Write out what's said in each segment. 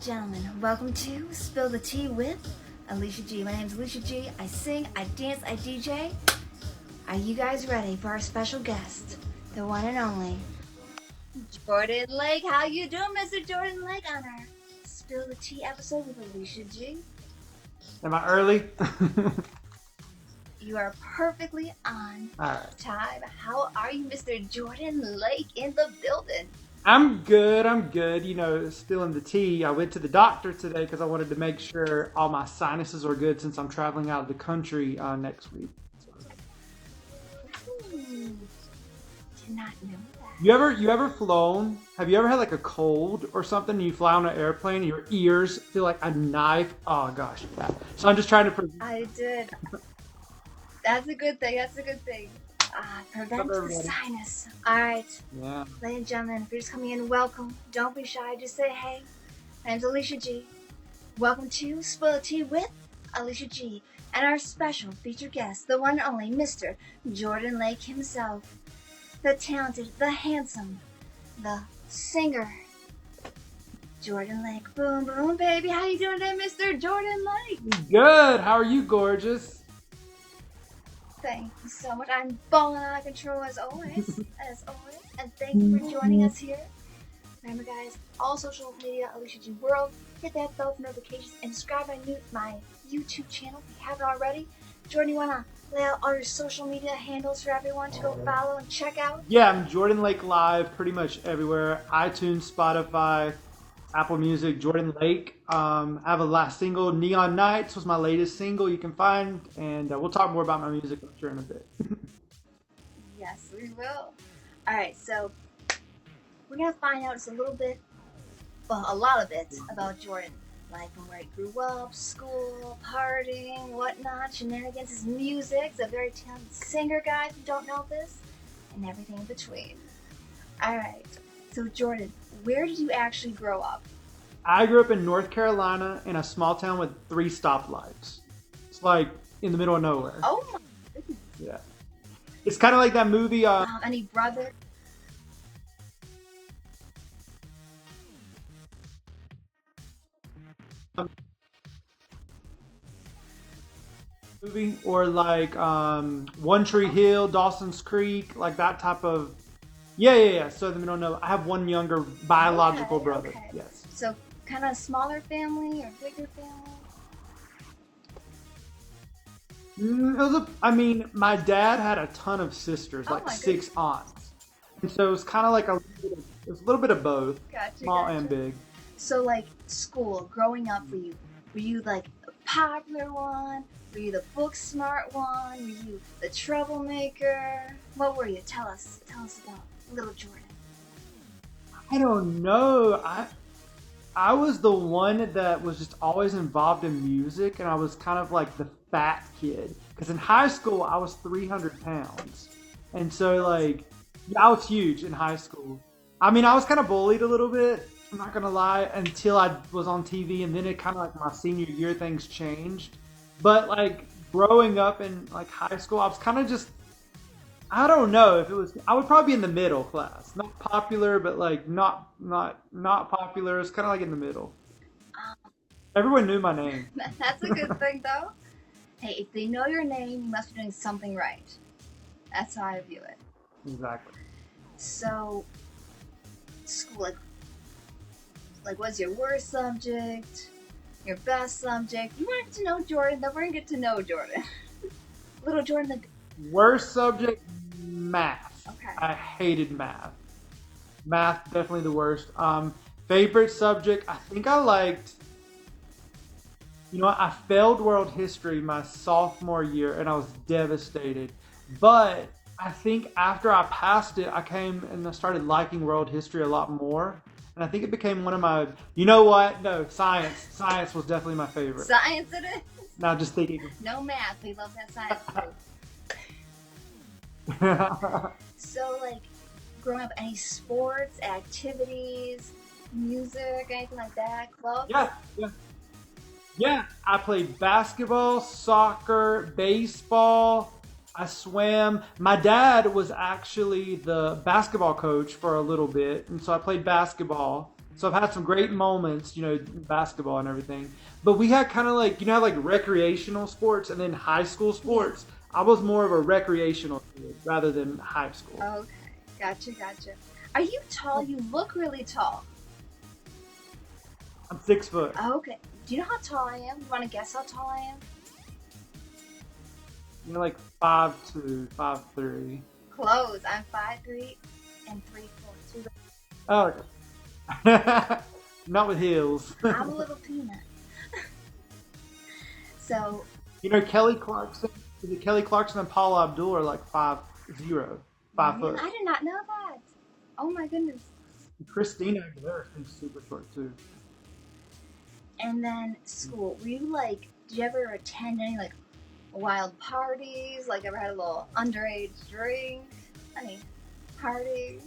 and gentlemen, welcome to Spill the Tea with Alicia G. My name is Alicia G. I sing, I dance, I DJ. Are you guys ready for our special guest, the one and only Jordan Lake? How you doing, Mr. Jordan Lake, on our Spill the Tea episode with Alicia G? Am I early? You are perfectly on time. How are you, Mr. Jordan Lake, in the building? I'm good. You know, spilling the tea. I went to the doctor today because I wanted to make sure all my sinuses are good since I'm traveling out of the country next week. Did not know that. You ever flown? Have you ever had like a cold or something? And you fly on an airplane and your ears feel like a knife? Oh gosh, yeah. So I'm just trying to. I did. That's a good thing. Prevent the sinus. Alright. Yeah. Ladies and gentlemen, if you're just coming in, welcome. Don't be shy. Just say hey. My name's Alicia G. Welcome to Spill the Tea with Alicia G. And our special featured guest, the one and only Mr. Jordan Lake himself. The talented, the handsome, the singer, Jordan Lake. Boom, boom, baby. How you doing today, Mr. Jordan Lake? Good. How are you, gorgeous? Thank you so much. I'm balling out of control as always. And thank you for joining us here. Remember, guys, all social media, AliciaGWorld. Hit that bell for notifications and subscribe to my YouTube channel if you haven't already. Jordan, you want to lay out all your social media handles for everyone to go follow and check out? Yeah, I'm Jordan Lake Live pretty much everywhere. iTunes, Spotify, Apple Music, Jordan Lake. I have a last single, Neon Nights was my latest single you can find, and we'll talk more about my music, I'm sure, in a bit. Yes, we will. Alright, so we're going to find out just a little bit, well, a lot of it about Jordan. Like from where he grew up, school, partying, whatnot, shenanigans, his music. He's a very talented singer, guys, who don't know this, and everything in between. Alright, so Jordan, where did you actually grow up? I grew up in North Carolina in a small town with 3 stoplights. It's like in the middle of nowhere. Oh my goodness. Yeah. It's kind of like that movie. Any brother? Movie or like One Tree Hill, Dawson's Creek, like that type of. Yeah. So in the middle of nowhere. I have one younger biological brother. Okay. Yes. So kind of smaller family or bigger family? My dad had a ton of sisters, like 6 aunts, and so it was kind of like a little bit of both, small and big. So like school, growing up for you, were you like a popular one? Were you the book smart one? Were you the troublemaker? What were you? Tell us about little Jordan. I don't know. I was the one that was just always involved in music, and I was kind of like the fat kid. Because in high school, I was 300 pounds. And so, like, yeah, I was huge in high school. I mean, I was kind of bullied a little bit, I'm not going to lie, until I was on TV. And then it kind of like my senior year, things changed. But, like, growing up in, like, high school, I was kind of just, I don't know if it was. I would probably be in the middle class, not popular, but like not popular. It's kind of like in the middle. Everyone knew my name. That's a good thing, though. Hey, if they know your name, you must be doing something right. That's how I view it. Exactly. So, school, like, what's your worst subject? Your best subject? You want to know Jordan? Then we're gonna get to know Jordan. Little Jordan. Worst subject. Math. Okay. I hated math. Math, definitely the worst. Favorite subject, I think I liked, I failed world history my sophomore year and I was devastated. But I think after I passed it, I came and I started liking world history a lot more. And I think it became one of my, science. Science was definitely my favorite. Science it is? Now just thinking. No math, we love that science too. So, like, growing up, any sports, activities, music, anything like that, clubs? Yeah, I played basketball, soccer, baseball. I swam. My dad was actually the basketball coach for a little bit, and so I played basketball. So I've had some great moments, in basketball and everything. But we had kind of like, like recreational sports and then high school Yeah. sports. I was more of a recreational kid rather than high school. Okay. Gotcha. Gotcha. Are you tall? You look really tall. I'm 6 foot. Okay. Do you know how tall I am? You want to guess how tall I am? You're like 5'2", 5'3". Close. I'm 5'3" and 3'4". Oh, okay. Not with heels. I'm a little peanut. So, Kelly Clarkson. Is it Kelly Clarkson and Paula Abdul are like 5'0", 5 foot. I did not know that. Oh my goodness. Christina Aguilera is super short too. And then school. Were you like? Did you ever attend any like wild parties? Like ever had a little underage drink? Any party?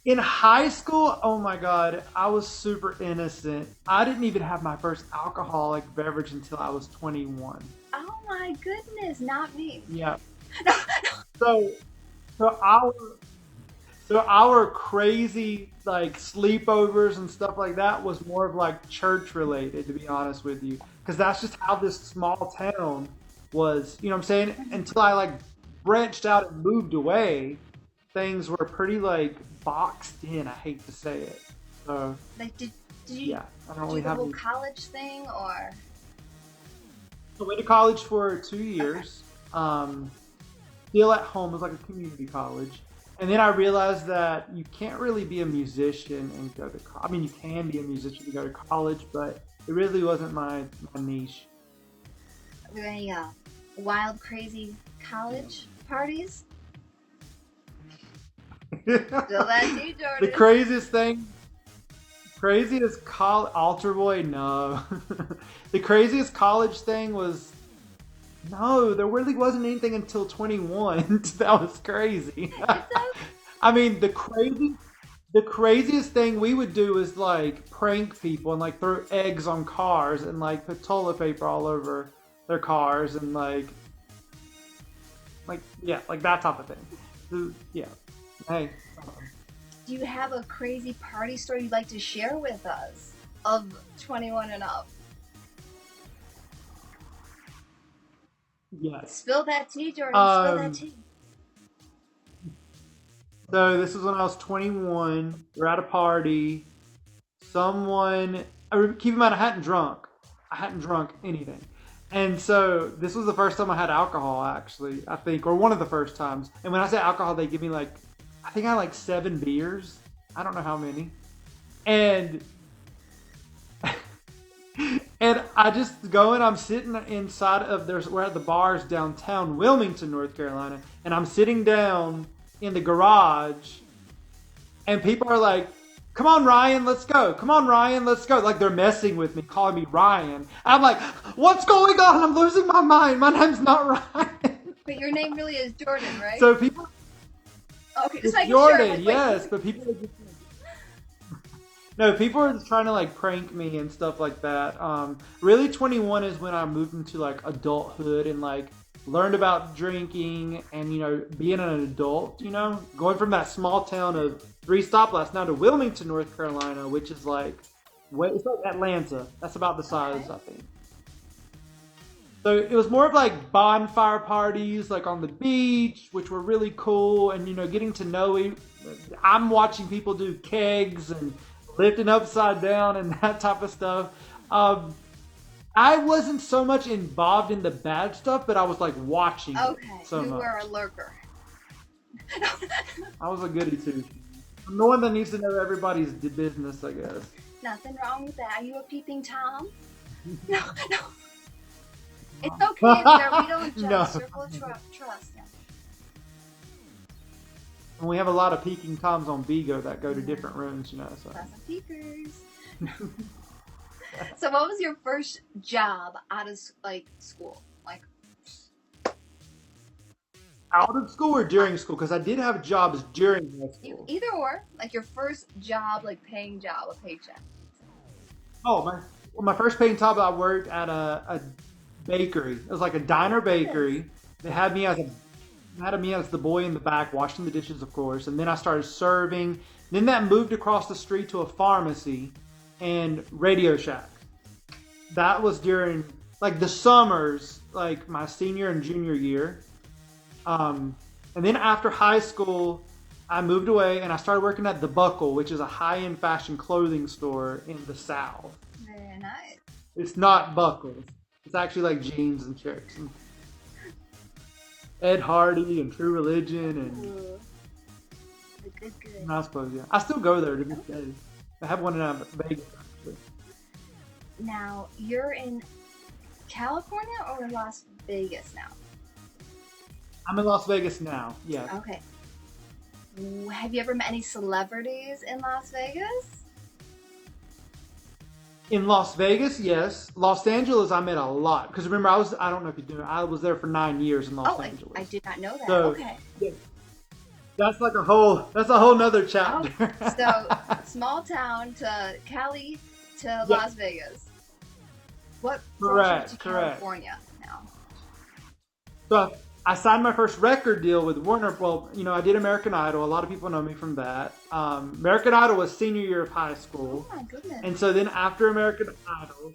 In high school, oh my god, I was super innocent. I didn't even have my first alcoholic beverage until I was 21. Oh my goodness, not me. Yeah. No, So, so our crazy like sleepovers and stuff like that was more of like church related, to be honest with you, because that's just how this small town was. You know what I'm saying? Until I like branched out and moved away, things were pretty like boxed in. I hate to say it. So like did you yeah, I don't do really the have. whole college thing or? I went to college for 2 years. Still at home. It was like a community college. And then I realized that you can't really be a musician and go to college. I mean, you can be a musician and go to college, but it really wasn't my niche. Were there any wild, crazy college parties? Still that tea, Jordan. The craziest college altar boy. No, the craziest college thing was no. There really wasn't anything until 21. That was crazy. I mean, the craziest thing we would do is like prank people and like throw eggs on cars and like put toilet paper all over their cars and like yeah, like that type of thing. So, yeah. Hey. Do you have a crazy party story you'd like to share with us of 21 and up? Yes. Spill that tea, Jordan. Spill that tea. So this was when I was 21. We're at a party. Keep in mind, I hadn't drunk. I hadn't drunk anything. And so this was the first time I had alcohol, actually, I think, or one of the first times. And when I say alcohol, they give me like, I think I had like 7 beers. I don't know how many. And and I just go and I'm sitting inside of we're at the bars downtown Wilmington, North Carolina, and I'm sitting down in the garage, and people are like, "Come on, Ryan, let's go. Come on, Ryan, let's go." Like they're messing with me, calling me Ryan. I'm like, "What's going on? I'm losing my mind. My name's not Ryan." But your name really is Jordan, right? So people. Okay, It's just Jordan, sure, like, yes, but people are just no, people are just trying to like prank me and stuff like that. Really, 21 is when I moved into like adulthood and like learned about drinking and being an adult. Going from that small town of 3 stoplights now to Wilmington, North Carolina, which is like it's like Atlanta. That's about the size, I think. So it was more of like bonfire parties, like on the beach, which were really cool, and getting to know it. I'm watching people do kegs and lifting upside down and that type of stuff. I wasn't so much involved in the bad stuff, but I was like watching. Okay, so you much. were a lurker. I was a goody two. I'm the one that needs to know everybody's business, I guess. Nothing wrong with that. Are you a peeping Tom? No. It's okay, sir. We don't judge. No. Circle of trust. Yeah. And we have a lot of peeking toms on BIGO that go to different rooms, So. Pleasant peekers. So, what was your first job out of school? Like out of school or during school? Because I did have jobs during high school. Either or, like your first job, like paying job, a paycheck. Oh, my first paying job, I worked at a bakery. It was like a diner bakery. They had me as the boy in the back, washing the dishes, of course. And then I started serving. Then that moved across the street to a pharmacy and Radio Shack. That was during like the summers, like my senior and junior year. And then after high school, I moved away and I started working at The Buckle, which is a high-end fashion clothing store in the South. Very nice. It's not Buckles. It's actually like jeans and shirts. And Ed Hardy and True Religion and Ooh. Good. I suppose, yeah. I still go there to this day. I have one in Vegas, actually. Now, you're in California or Las Vegas now? I'm in Las Vegas now, yeah. Okay. Have you ever met any celebrities in Las Vegas? In Las Vegas, yes. Los Angeles, I met a lot. Because remember, I don't know if you do, I was there for 9 years in Los Angeles. I did not know that. So, okay. Yeah. That's a whole nother chapter. Oh, so, small town to Cali to Las Vegas. What brought you to California now? So I signed my first record deal with Warner. Well, I did American Idol. A lot of people know me from that. American Idol was senior year of high school. Oh my goodness. And so then after American Idol,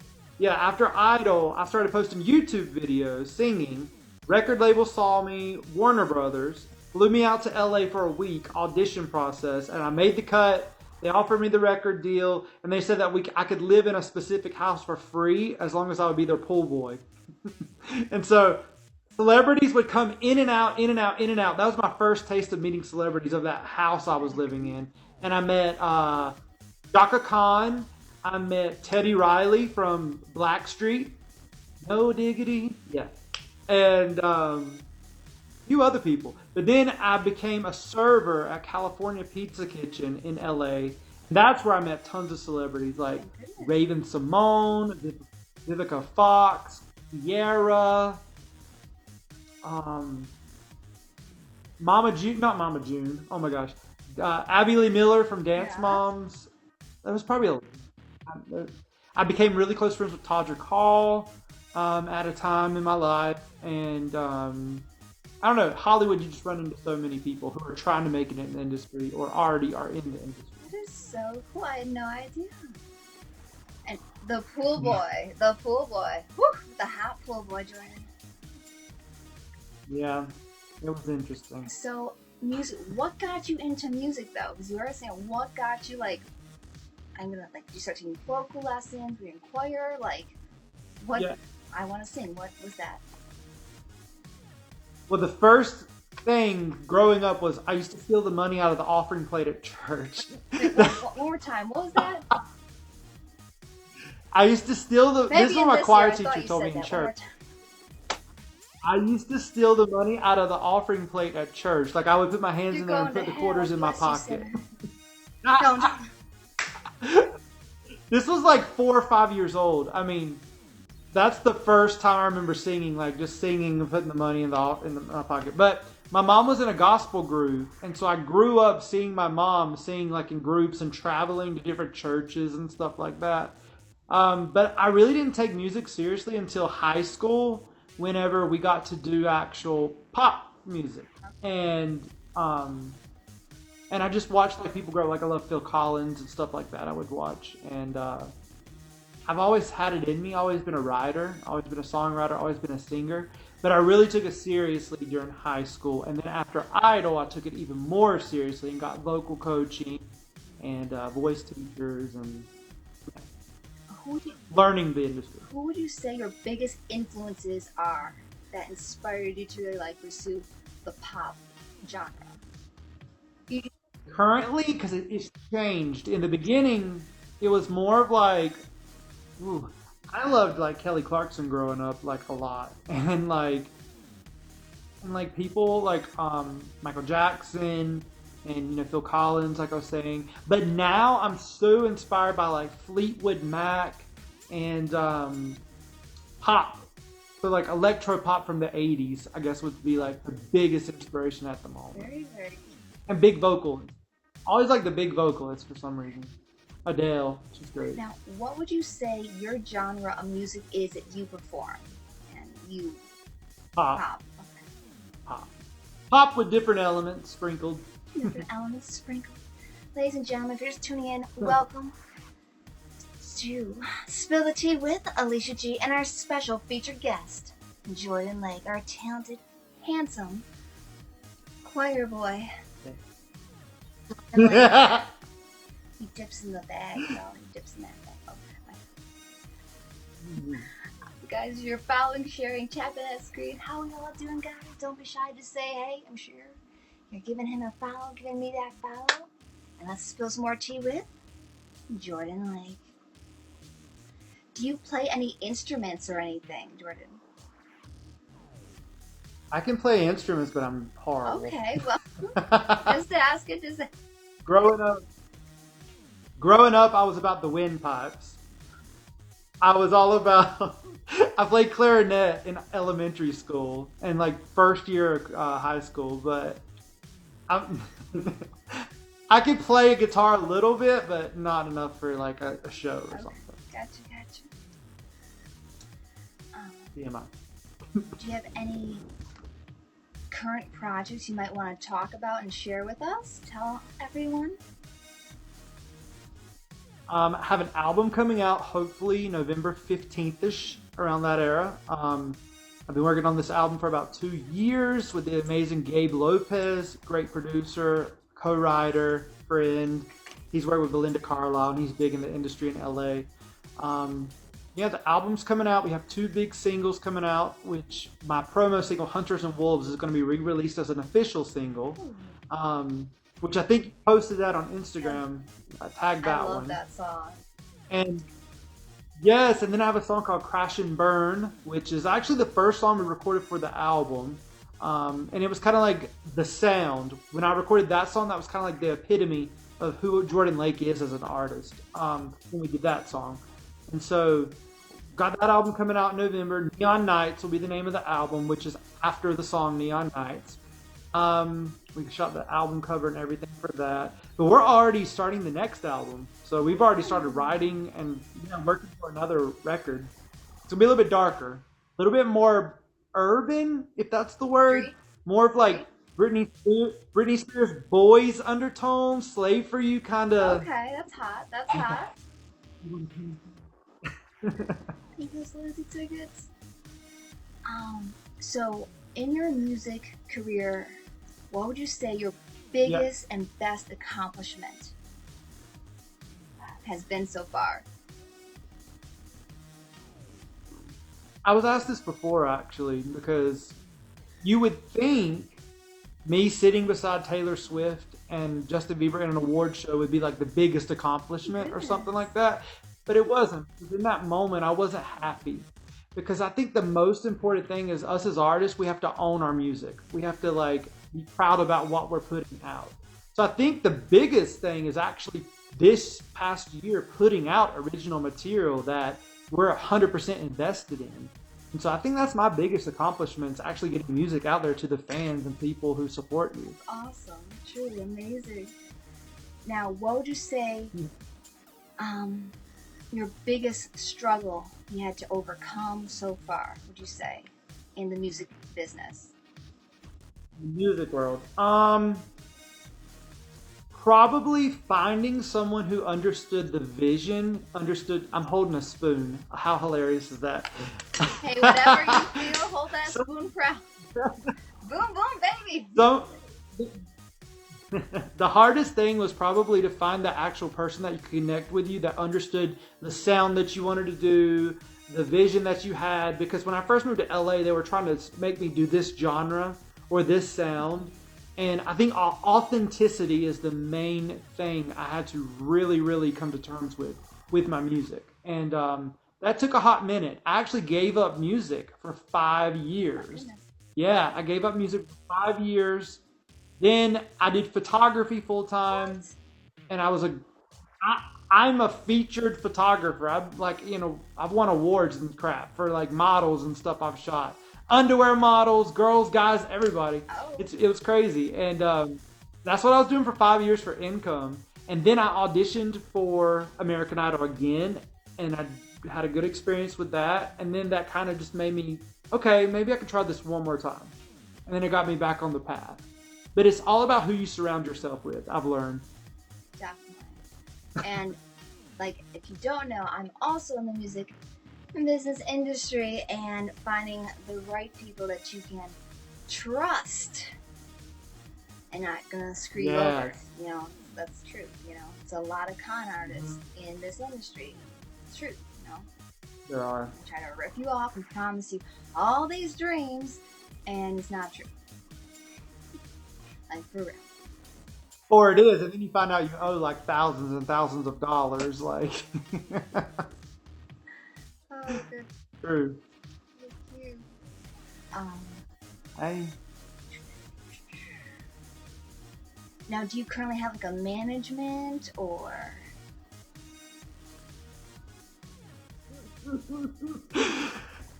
after Idol, I started posting YouTube videos singing. Record label saw me, Warner Brothers, flew me out to LA for a week, audition process, and I made the cut. They offered me the record deal, and they said that I could live in a specific house for free as long as I would be their pool boy. And so celebrities would come in and out, in and out, in and out. That was my first taste of meeting celebrities of that house I was living in. And I met Shaka Khan. I met Teddy Riley from Blackstreet. No diggity. Yeah. And a few other people. But then I became a server at California Pizza Kitchen in LA. That's where I met tons of celebrities like Raven Simone, Vivica Fox, Sierra, Mama June, not Mama June. Oh my gosh, Abby Lee Miller from Dance Moms. That was probably I became really close friends with Todrick Hall at a time in my life, and I don't know, Hollywood, you just run into so many people who are trying to make it in the industry or already are in the industry. That is so cool. I had no idea. And the pool boy, whew, the hot pool boy, Jordan. Yeah, it was interesting. So, music, what got you into music though? Because you were saying, what got you did you start taking vocal lessons, were you in choir, what, I want to sing, what was that? Well, the first thing growing up was I used to steal the money out of the offering plate at church. One more time, what was that? I used to steal this is what my choir teacher told me in church. I used to steal the money out of the offering plate at church. Like I would put my hands in there and put the quarters in my pocket. This was like 4 or 5 years old. I mean, that's the first time I remember singing, like just singing and putting the money in my pocket. But my mom was in a gospel group, and so I grew up seeing my mom sing like in groups and traveling to different churches and stuff like that. But I really didn't take music seriously until high school, whenever we got to do actual pop music. And I just watched like people grow. Like I love Phil Collins and stuff like that. I would watch, and I've always had it in me. Always been a writer. Always been a songwriter. Always been a singer. But I really took it seriously during high school, and then after Idol, I took it even more seriously and got vocal coaching and voice teachers and learning the industry. Who would you say your biggest influences are that inspired you to really pursue the pop genre? Currently, because it's changed. In the beginning, it was more of like, I loved like Kelly Clarkson growing up a lot, and people like Michael Jackson and Phil Collins, like I was saying. But now I'm so inspired by like Fleetwood Mac and pop. So like electro pop from the 80s, I guess would be like the biggest inspiration at the moment. Very, very cool. And big vocalists. Always like the big vocalists for some reason. Adele, she's great. Now, what would you say your genre of music is that you perform? And you... Pop. Okay. Pop. Pop with different elements sprinkled. Different elements sprinkled. ladies and gentlemen, if you're just tuning in, welcome to Spill the Tea with Alicia G and our special featured guest, Jordan Lake, our talented, handsome choir boy. He dips in the bag, though. He dips in that bag. Okay. Guys, you're following, sharing, tapping that screen. How are y'all doing, guys? Don't be shy to say hey. I'm sure you're giving him a follow, giving me that follow. And let's spill some more tea with Jordan Lake. Do you play any instruments or anything, Jordan? I can play instruments, but I'm horrible. Okay, well, just ask it. Just Growing up, I was about the windpipes. I was all about. I played clarinet in elementary school and like first year of high school, but I could play a guitar a little bit, but not enough for like a show or something. Gotcha. TMI. Do you have any current projects you might want to talk about and share with us? Tell everyone. I have an album coming out, hopefully November 15th-ish, around that era. I've been working on this album for about 2 years with the amazing Gabe Lopez, great producer, co-writer, friend. He's worked with Belinda Carlisle, and he's big in the industry in LA. The album's coming out. We have 2 big singles coming out, which my promo single, Hunters and Wolves, is going to be re-released as an official single, which I think you posted that on Instagram. I tagged that one. I love that song. And yes, and then I have a song called Crash and Burn, which is actually the first song we recorded for the album. And it was kind of like the sound. When I recorded that song, that was kind of like the epitome of who Jordan Lake is as an artist when we did that song. And so got that album coming out in November. Neon Nights will be the name of the album, which is after the song Neon Nights. We shot the album cover and everything for that. But we're already starting the next album. So we've already started writing and working for another record. It's going to be a little bit darker. A little bit more urban, if that's the word. More of like Britney Spears boys undertones, Slave for You kind of. Okay, that's hot. People's lousy tickets. So in your music career, what would you say your biggest and best accomplishment has been so far? I was asked this before, actually, because you would think me sitting beside Taylor Swift and Justin Bieber in an award show would be like the biggest accomplishment or something like that. But it wasn't. In that moment, I wasn't happy. Because I think the most important thing is us as artists, we have to own our music. We have to be proud about what we're putting out. So I think the biggest thing is actually this past year putting out original material that we're 100% invested in. And so I think that's my biggest accomplishment, is actually getting music out there to the fans and people who support you. Awesome. Truly amazing. Now, what would you say your biggest struggle you had to overcome so far, would you say, in the music business? Music world. Probably finding someone who understood the vision, I'm holding a spoon. How hilarious is that? Hey, whatever you feel, hold that spoon proud. Boom, boom, baby. So, the hardest thing was probably to find the actual person that you could connect with you, that understood the sound that you wanted to do, the vision that you had. Because when I first moved to LA, they were trying to make me do this genre or this sound. And I think authenticity is the main thing I had to really, really come to terms with my music. And that took a hot minute. I actually gave up music for 5 years. Yeah, I gave up music for 5 years. Then I did photography full time, and I'm a featured photographer. I've won awards and crap for models and stuff I've shot. Underwear models, girls, guys, everybody. It was crazy. And that's what I was doing for 5 years for income. And then I auditioned for American Idol again, and I had a good experience with that. And then that kind of just made me, okay, maybe I could try this one more time. And then it got me back on the path. But it's all about who you surround yourself with, I've learned. Definitely. And like, if you don't know, I'm also in the music and business industry, and finding the right people that you can trust and not gonna screw you over. Yes. You know, that's true. You know, it's a lot of con artists in this industry. It's true. You know, There are. they try to rip you off and promise you all these dreams, and it's not true. Like, for real. Or it is, and then you find out you owe like thousands and thousands of dollars. Like, Oh, good. true. Thank you. Um, Hey. Now, do you currently have like a management or?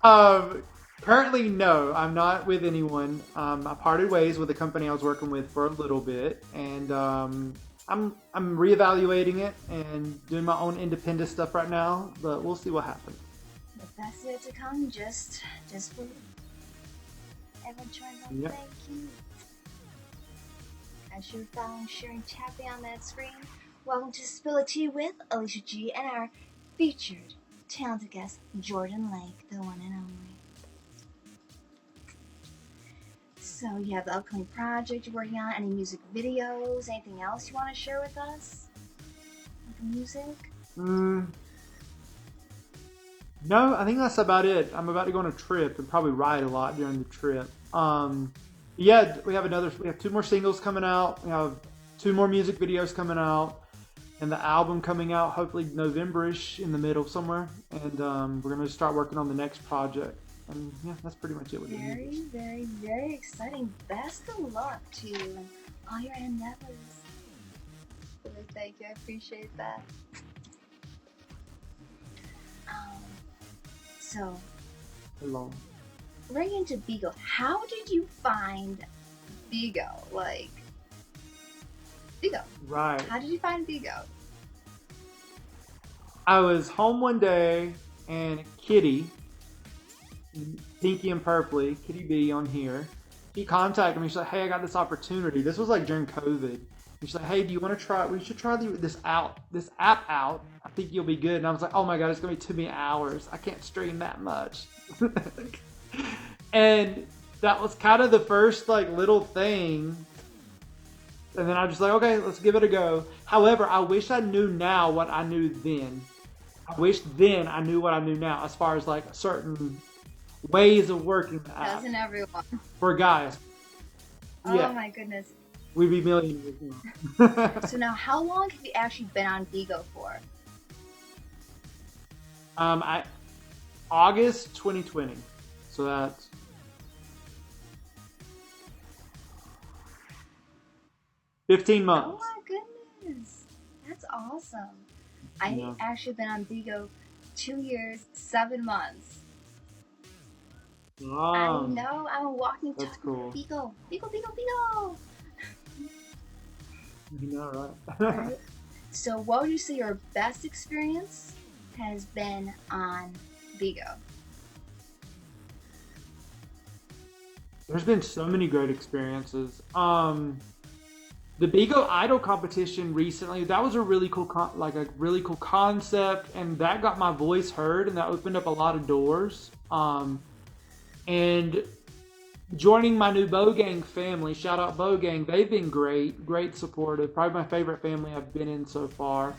um, Currently, no, I'm not with anyone. I parted ways with the company I was working with for a little bit, and I'm reevaluating it and doing my own independent stuff right now. But we'll see what happens. The best yet to come, just wait. Everyone trying to Yep. thank you. As you're following, sharing, tapping on that screen. Welcome to Spill a Tea with Alicia G and our featured talented guest, Jordan Lake, the one and only. So you have the upcoming project you're working on, any music videos, anything else you want to share with us? Like music? No, I think that's about it. I'm about to go on a trip and probably ride a lot during the trip. Yeah, we have 2 more singles coming out. We have 2 more music videos coming out, and the album coming out hopefully November-ish, in the middle somewhere. And we're gonna start working on the next project. And yeah, that's pretty much it with the Very, music. very, very exciting. Best of luck to you and all your endeavors. Really, thank you. I appreciate that. So, Hello. right into BIGO. How did you find BIGO? Like, BIGO. Right. How did you find BIGO? I was home one day and Kitty, Pinky and Purpley, Kitty B on here, she contacted me. She's like, "Hey, I got this opportunity." This was like during COVID. And she's like, "Hey, do you want to try? We should try this app out. I think you'll be good." And I was like, "Oh my god, it's gonna be too many hours. I can't stream that much." And that was kind of the first like little thing. And then I was just like, "Okay, let's give it a go." However, I wish I knew now what I knew then. I wish then I knew what I knew now, as far as like certain ways of working the app Doesn't everyone? for guys. Yeah, Oh my goodness. we'd be millionaires now. So now, how long have you actually been on BIGO for? August 2020. So that's 15 Oh months. my goodness. That's awesome. I Yeah. actually been on BIGO 2 years, 7 months. I know, I'm a walking That's talking cool. BIGO. BIGO, BIGO, BIGO. You know, right? Right? So what would you say your best experience has been on BIGO? There's been so many great experiences. The BIGO Idol competition recently, that was a really cool, really cool concept, and that got my voice heard, and that opened up a lot of doors. And joining my new Bow Gang family, shout out Bow Gang, they've been great supportive. Probably my favorite family I've been in so far.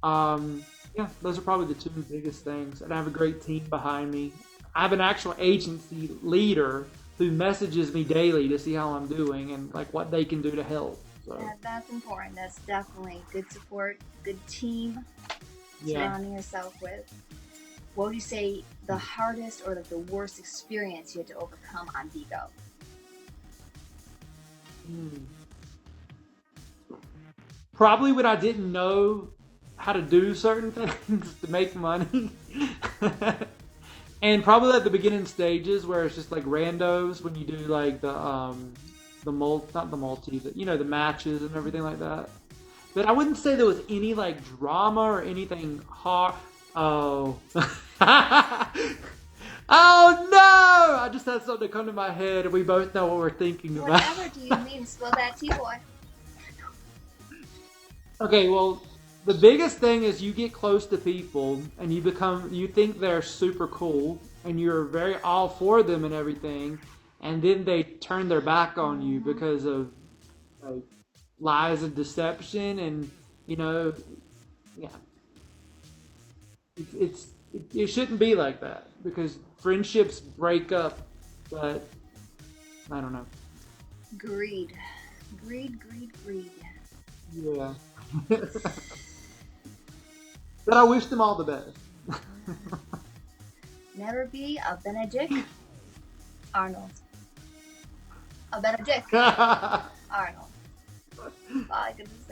Yeah, those are probably the 2 biggest things. And I have a great team behind me. I have an actual agency leader who messages me daily to see how I'm doing and like what they can do to help. So That's important. That's definitely good support, good team yeah. surrounding yourself with. What would you say the hardest or the worst experience you had to overcome on BIGO? Probably when I didn't know how to do certain things to make money. And probably at the beginning stages where it's just like randos when you do like the matches and everything like that. But I wouldn't say there was any like drama or anything hard. Oh. Oh no! I just had something come to my head and we both know what we're thinking about. Whatever do you mean? Spill that tea, boy. Okay, well, The biggest thing is you get close to people and you think they're super cool and you're very all for them and everything, and then they turn their back on you because of like lies and deception, and you know, yeah, it shouldn't be like that because friendships break up, but I don't know. Greed. Greed, greed, greed. Yeah. But I wish them all the best. Never be a Benedict Arnold. A Benedict Arnold. My goodness.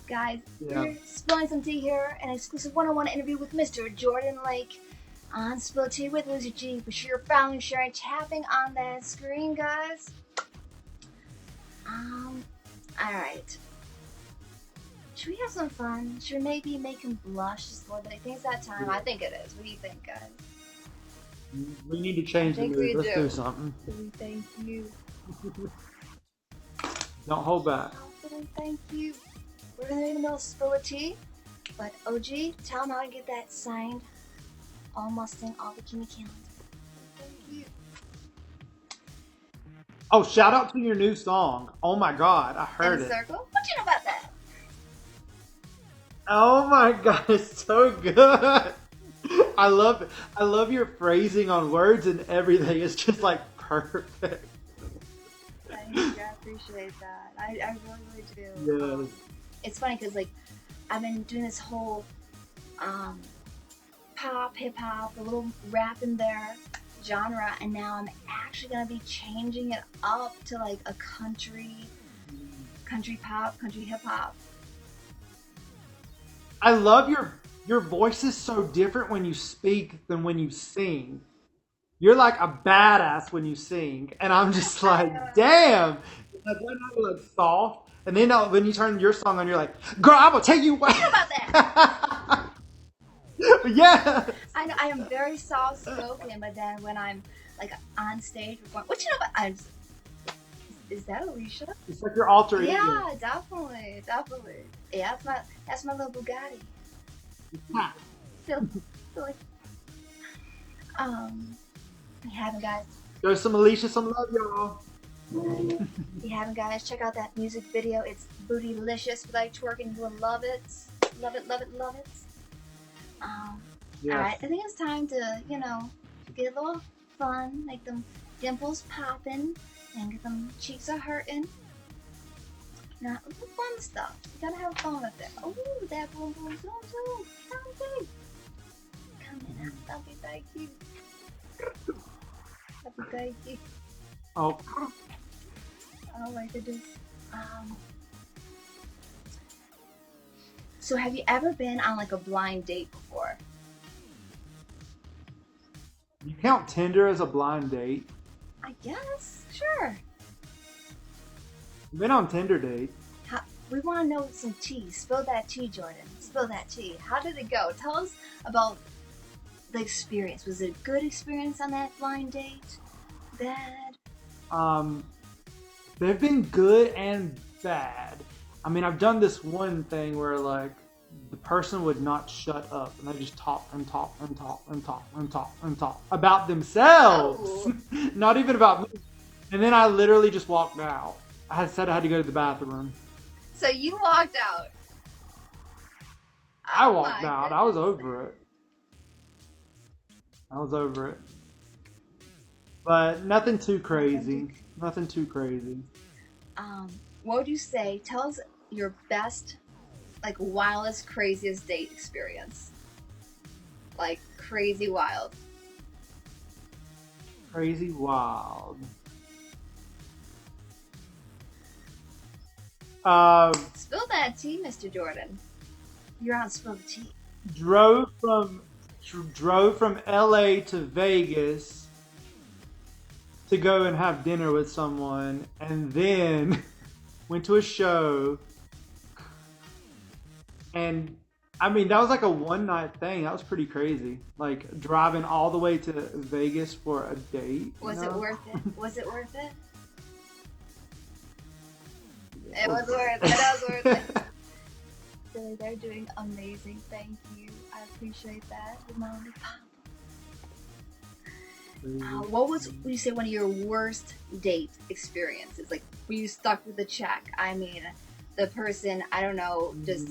Guys, Yeah. we're spilling some tea here. An exclusive one-on-one interview with Mr. Jordan Lake on Spill Tea with Alicia G. Be sure you're following, sharing, tapping on that screen, guys. Alright. Should we have some fun? Should we maybe make him blush just a little bit? I think it's that time. I think it is. What do you think, guys? We need to change the mood. Let's do something. Thank you. Don't hold back. Thank you. We're gonna make a spill of tea, but OG, tell him how to get that signed. All Mustang, all Bikini calendar. Thank you. Oh, shout out to your new song. Oh my god, I heard it. Circle? What do you know about that? Oh my god, it's so good. I love it. I love your phrasing on words and everything. It's just like perfect. Thank you, I appreciate that. I really do. Yes. It's funny because like I've been doing this whole pop, hip hop, a little rap in there genre, and now I'm actually gonna be changing it up to like a country pop, country hip hop. I love your voice is so different when you speak than when you sing. You're like a badass when you sing, and I'm just like, damn. Like one note like soft, and then when you turn your song on, you're like, girl, I'm gonna tell you what. What about that? Yeah. I know I am very soft spoken, but then when I'm like on stage performing, what you know about? Is that Alicia? It's like your alter ego. Yeah, definitely. Yeah, that's my little Bugatti. Silly. You haven't, guys. Go some Alicia, some love, y'all. You haven't, guys, check out that music video. It's bootylicious. If you like twerking, you will love it. Love it. Yes. Alright, I think it's time to, get a little fun, make them dimples popping, and get them cheeks a hurting. Now, the fun stuff. You gotta have fun with it. Oh, that boom boom zoom zoom. Coming out. That'll be thank you. Thank you. Oh. Oh my goodness. So have you ever been on like a blind date before? You count Tinder as a blind date? I guess. Sure. You've been on Tinder date. We want to know some tea. Spill that tea, Jordan. Spill that tea. How did it go? Tell us about the experience. Was it a good experience on that blind date? Bad? They've been good and bad. I mean, I've done this one thing where like the person would not shut up and they just talk about themselves. Oh. Not even about me. And then I literally just walked out. I had said I had to go to the bathroom. So you walked out. I walked out. I was over it. But nothing too crazy. Nothing too crazy. What would you say? Tell us your best, like, wildest, craziest date experience. Like, crazy wild. Crazy wild. Spill that tea, Mr. Jordan. You're on Spill the Tea. Drove from LA to Vegas to go and have dinner with someone, and then went to a show. And I mean, that was like a one night thing. That was pretty crazy. Like driving all the way to Vegas for a date. Was it worth it? Was it worth it? It was worth it. It was worth it. silly. They're doing amazing. Thank you. I appreciate that. Mommy, Papa. What would you say one of your worst date experiences? Like, were you stuck with the check? I mean, the person, I don't know, just.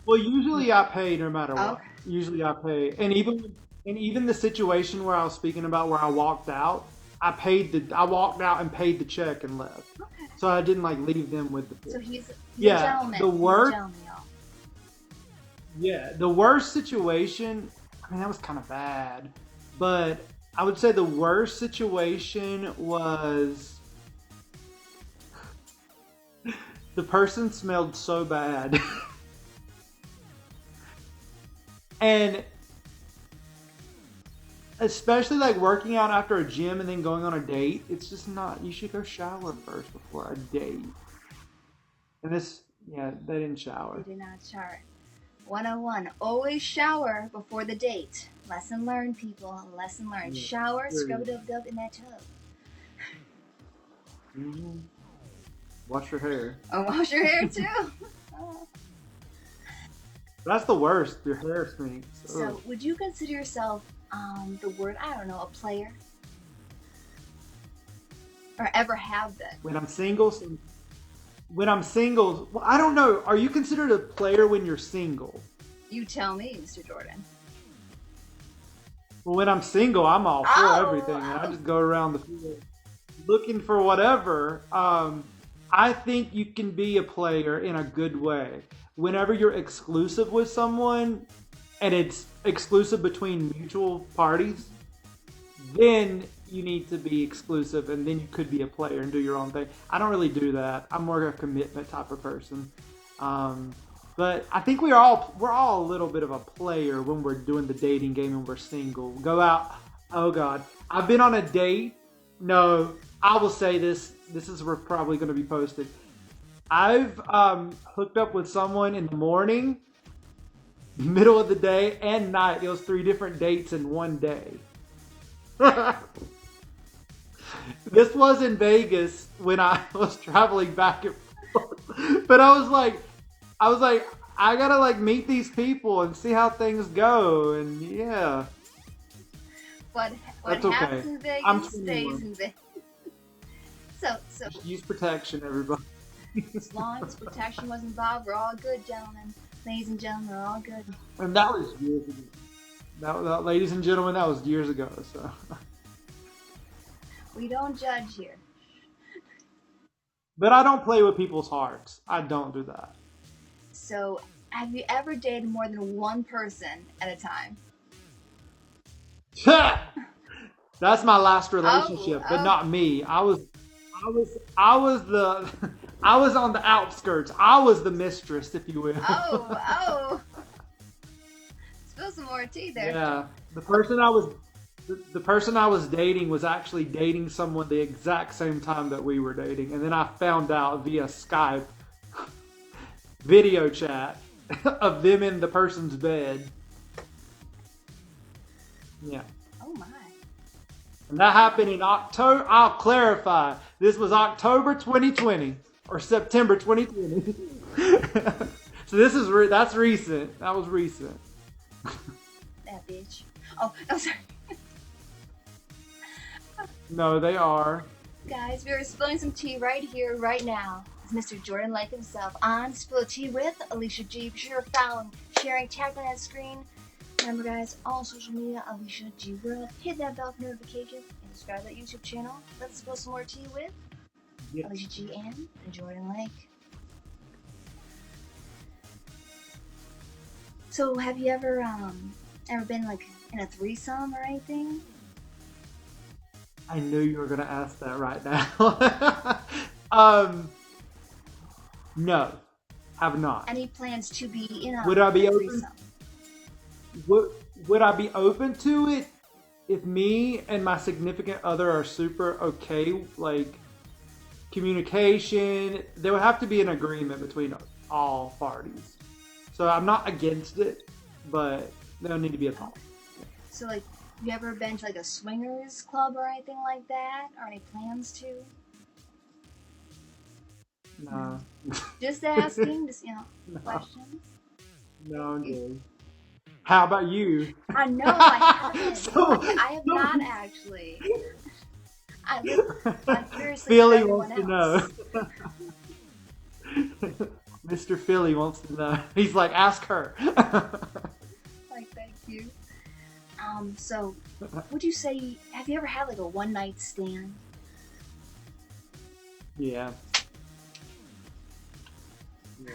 Well, usually I pay no matter what. Okay. Usually I pay, and even the situation where I was speaking about where I walked out, I walked out and paid the check and left. Okay. So I didn't like leave them with the So bill. he's a Yeah, gentleman. the He's a worst. gentleman, y'all. Yeah, the worst situation. I mean, that was kind of bad, but I would say the worst situation was the person smelled so bad. And especially like working out after a gym and then going on a date, it's just not. You should go shower first before a date. And this, yeah, they didn't shower. They did not shower. 101. Always shower before the date. Lesson learned, people. Lesson learned. Yeah, Shower, sure. scrub-a-dub-dub in that tub. Mm-hmm. Wash your hair. Oh, wash your hair too. Oh. That's the worst. Your hair stinks. So, would you consider yourself, the word, I don't know, a player? Or ever have been? When I'm single, well, I don't know. Are you considered a player when you're single? You tell me, Mr. Jordan. Well, when I'm single, I'm all for everything, and I just go around the field looking for whatever. I think you can be a player in a good way. Whenever you're exclusive with someone, and it's exclusive between mutual parties, then you need to be exclusive, and then you could be a player and do your own thing. I don't really do that. I'm more of a commitment type of person. But I think we're all a little bit of a player when we're doing the dating game and we're single. Go out. Oh God, I've been on a date. No, I will say this. This is probably going to be posted. I've hooked up with someone in the morning, middle of the day, and night. It was 3 different dates in one day. This was in Vegas when I was traveling back and forth. But I was like, I gotta like meet these people and see how things go, and yeah. What That's happens okay. in Vegas I'm stays 21. in Vegas. So Use protection, everybody. as long as protection was involved, we're all good, gentlemen. Ladies and gentlemen, we're all good. And that was years ago. That, ladies and gentlemen, that was years ago. So We don't judge here. But I don't play with people's hearts. I don't do that. So, have you ever dated more than one person at a time? That's my last relationship, but not me. I was the I was on the outskirts. I was the mistress, if you will. Oh. Spill some more tea there. Yeah. The person I was dating was actually dating someone the exact same time that we were dating, and then I found out via Skype video chat of them in the person's bed. Yeah. Oh my. And that happened in October. I'll clarify. This was October 2020 or September 2020. So that's recent. That was recent. That bitch. Oh, I'm sorry. No, they are. Guys, we are spilling some tea right here, right now. It's Mr. Jordan Lake himself on Spill Tea with Alicia G. Be sure to follow, sharing, tag on that screen. Remember, guys, all social media, AliciaGWorld. Hit that bell for notifications and subscribe to that YouTube channel. Let's spill some more tea with Alicia G and Jordan Lake. So, have you ever been like in a threesome or anything? I knew you were gonna ask that right now. No, have not. Any plans to be in a Would I be threesome? Would I be open to it if me and my significant other are super okay? Like communication, there would have to be an agreement between all parties. So I'm not against it, but there'll need to be a talk. So, like, have you ever been to like a swingers club or anything like that? Or any plans to? No. Just asking, just No, questions. no, I'm good. How about you? I know I haven't. So, I have not actually. I live vicariously through Philly everyone wants to know. else. Mr. Philly wants to know. He's like, ask her. Like, thank you. So, would you say, have you ever had like a one night stand? Yeah. Yeah.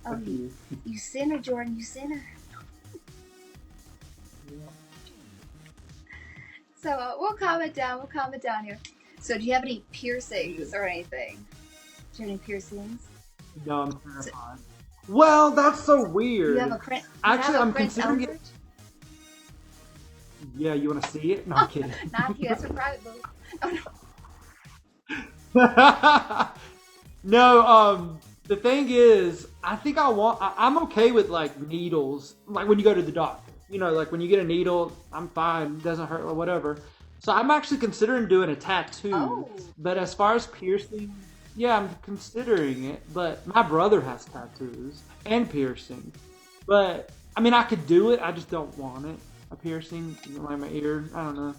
Oh, A few. you sinner, Jordan, you sinner. Yeah. So, we'll comment down. We'll comment down here. So, do you have any piercings or anything? Do you have any piercings? No, I'm terrified. Well, that's so weird. You have a Prince. Actually, I'm Prince considering Albert? it. Yeah, you want to see it? No, I'm kidding. Not you. That's a private booth. Oh no. No, the thing is, I think I'm okay with like needles. Like when you go to the doctor, like when you get a needle, I'm fine. It doesn't hurt or whatever. So I'm actually considering doing a tattoo. Oh. But as far as piercing, yeah, I'm considering it. But my brother has tattoos and piercing. But I mean, I could do it. I just don't want it. A piercing, like my ear. I don't know.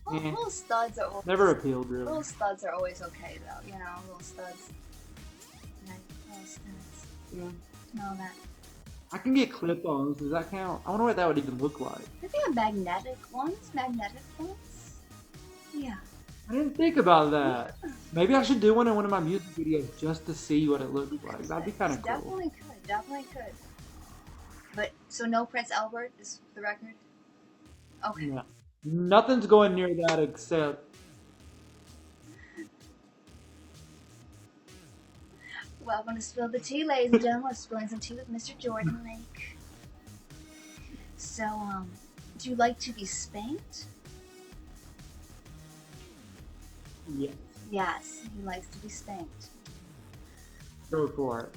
Little studs are always, Never appealed really. Little studs are always okay though. Little studs. Like little studs. Yeah. No, that. I can get clip-ons. Does that count? I wonder what that would even look like. I think a magnetic ones. Magnetic ones. Yeah. I didn't think about that. Maybe I should do one in one of my music videos just to see what it looks like. That'd be kind of cool. Definitely could. Definitely could. But so no Prince Albert is the record. Okay. Yeah. Nothing's going near that except. Well, I'm going to spill the tea, ladies and gentlemen. I'm spilling some tea with Mr. Jordan Lake. So, do you like to be spanked? Yes. Yes, he likes to be spanked. Go for it.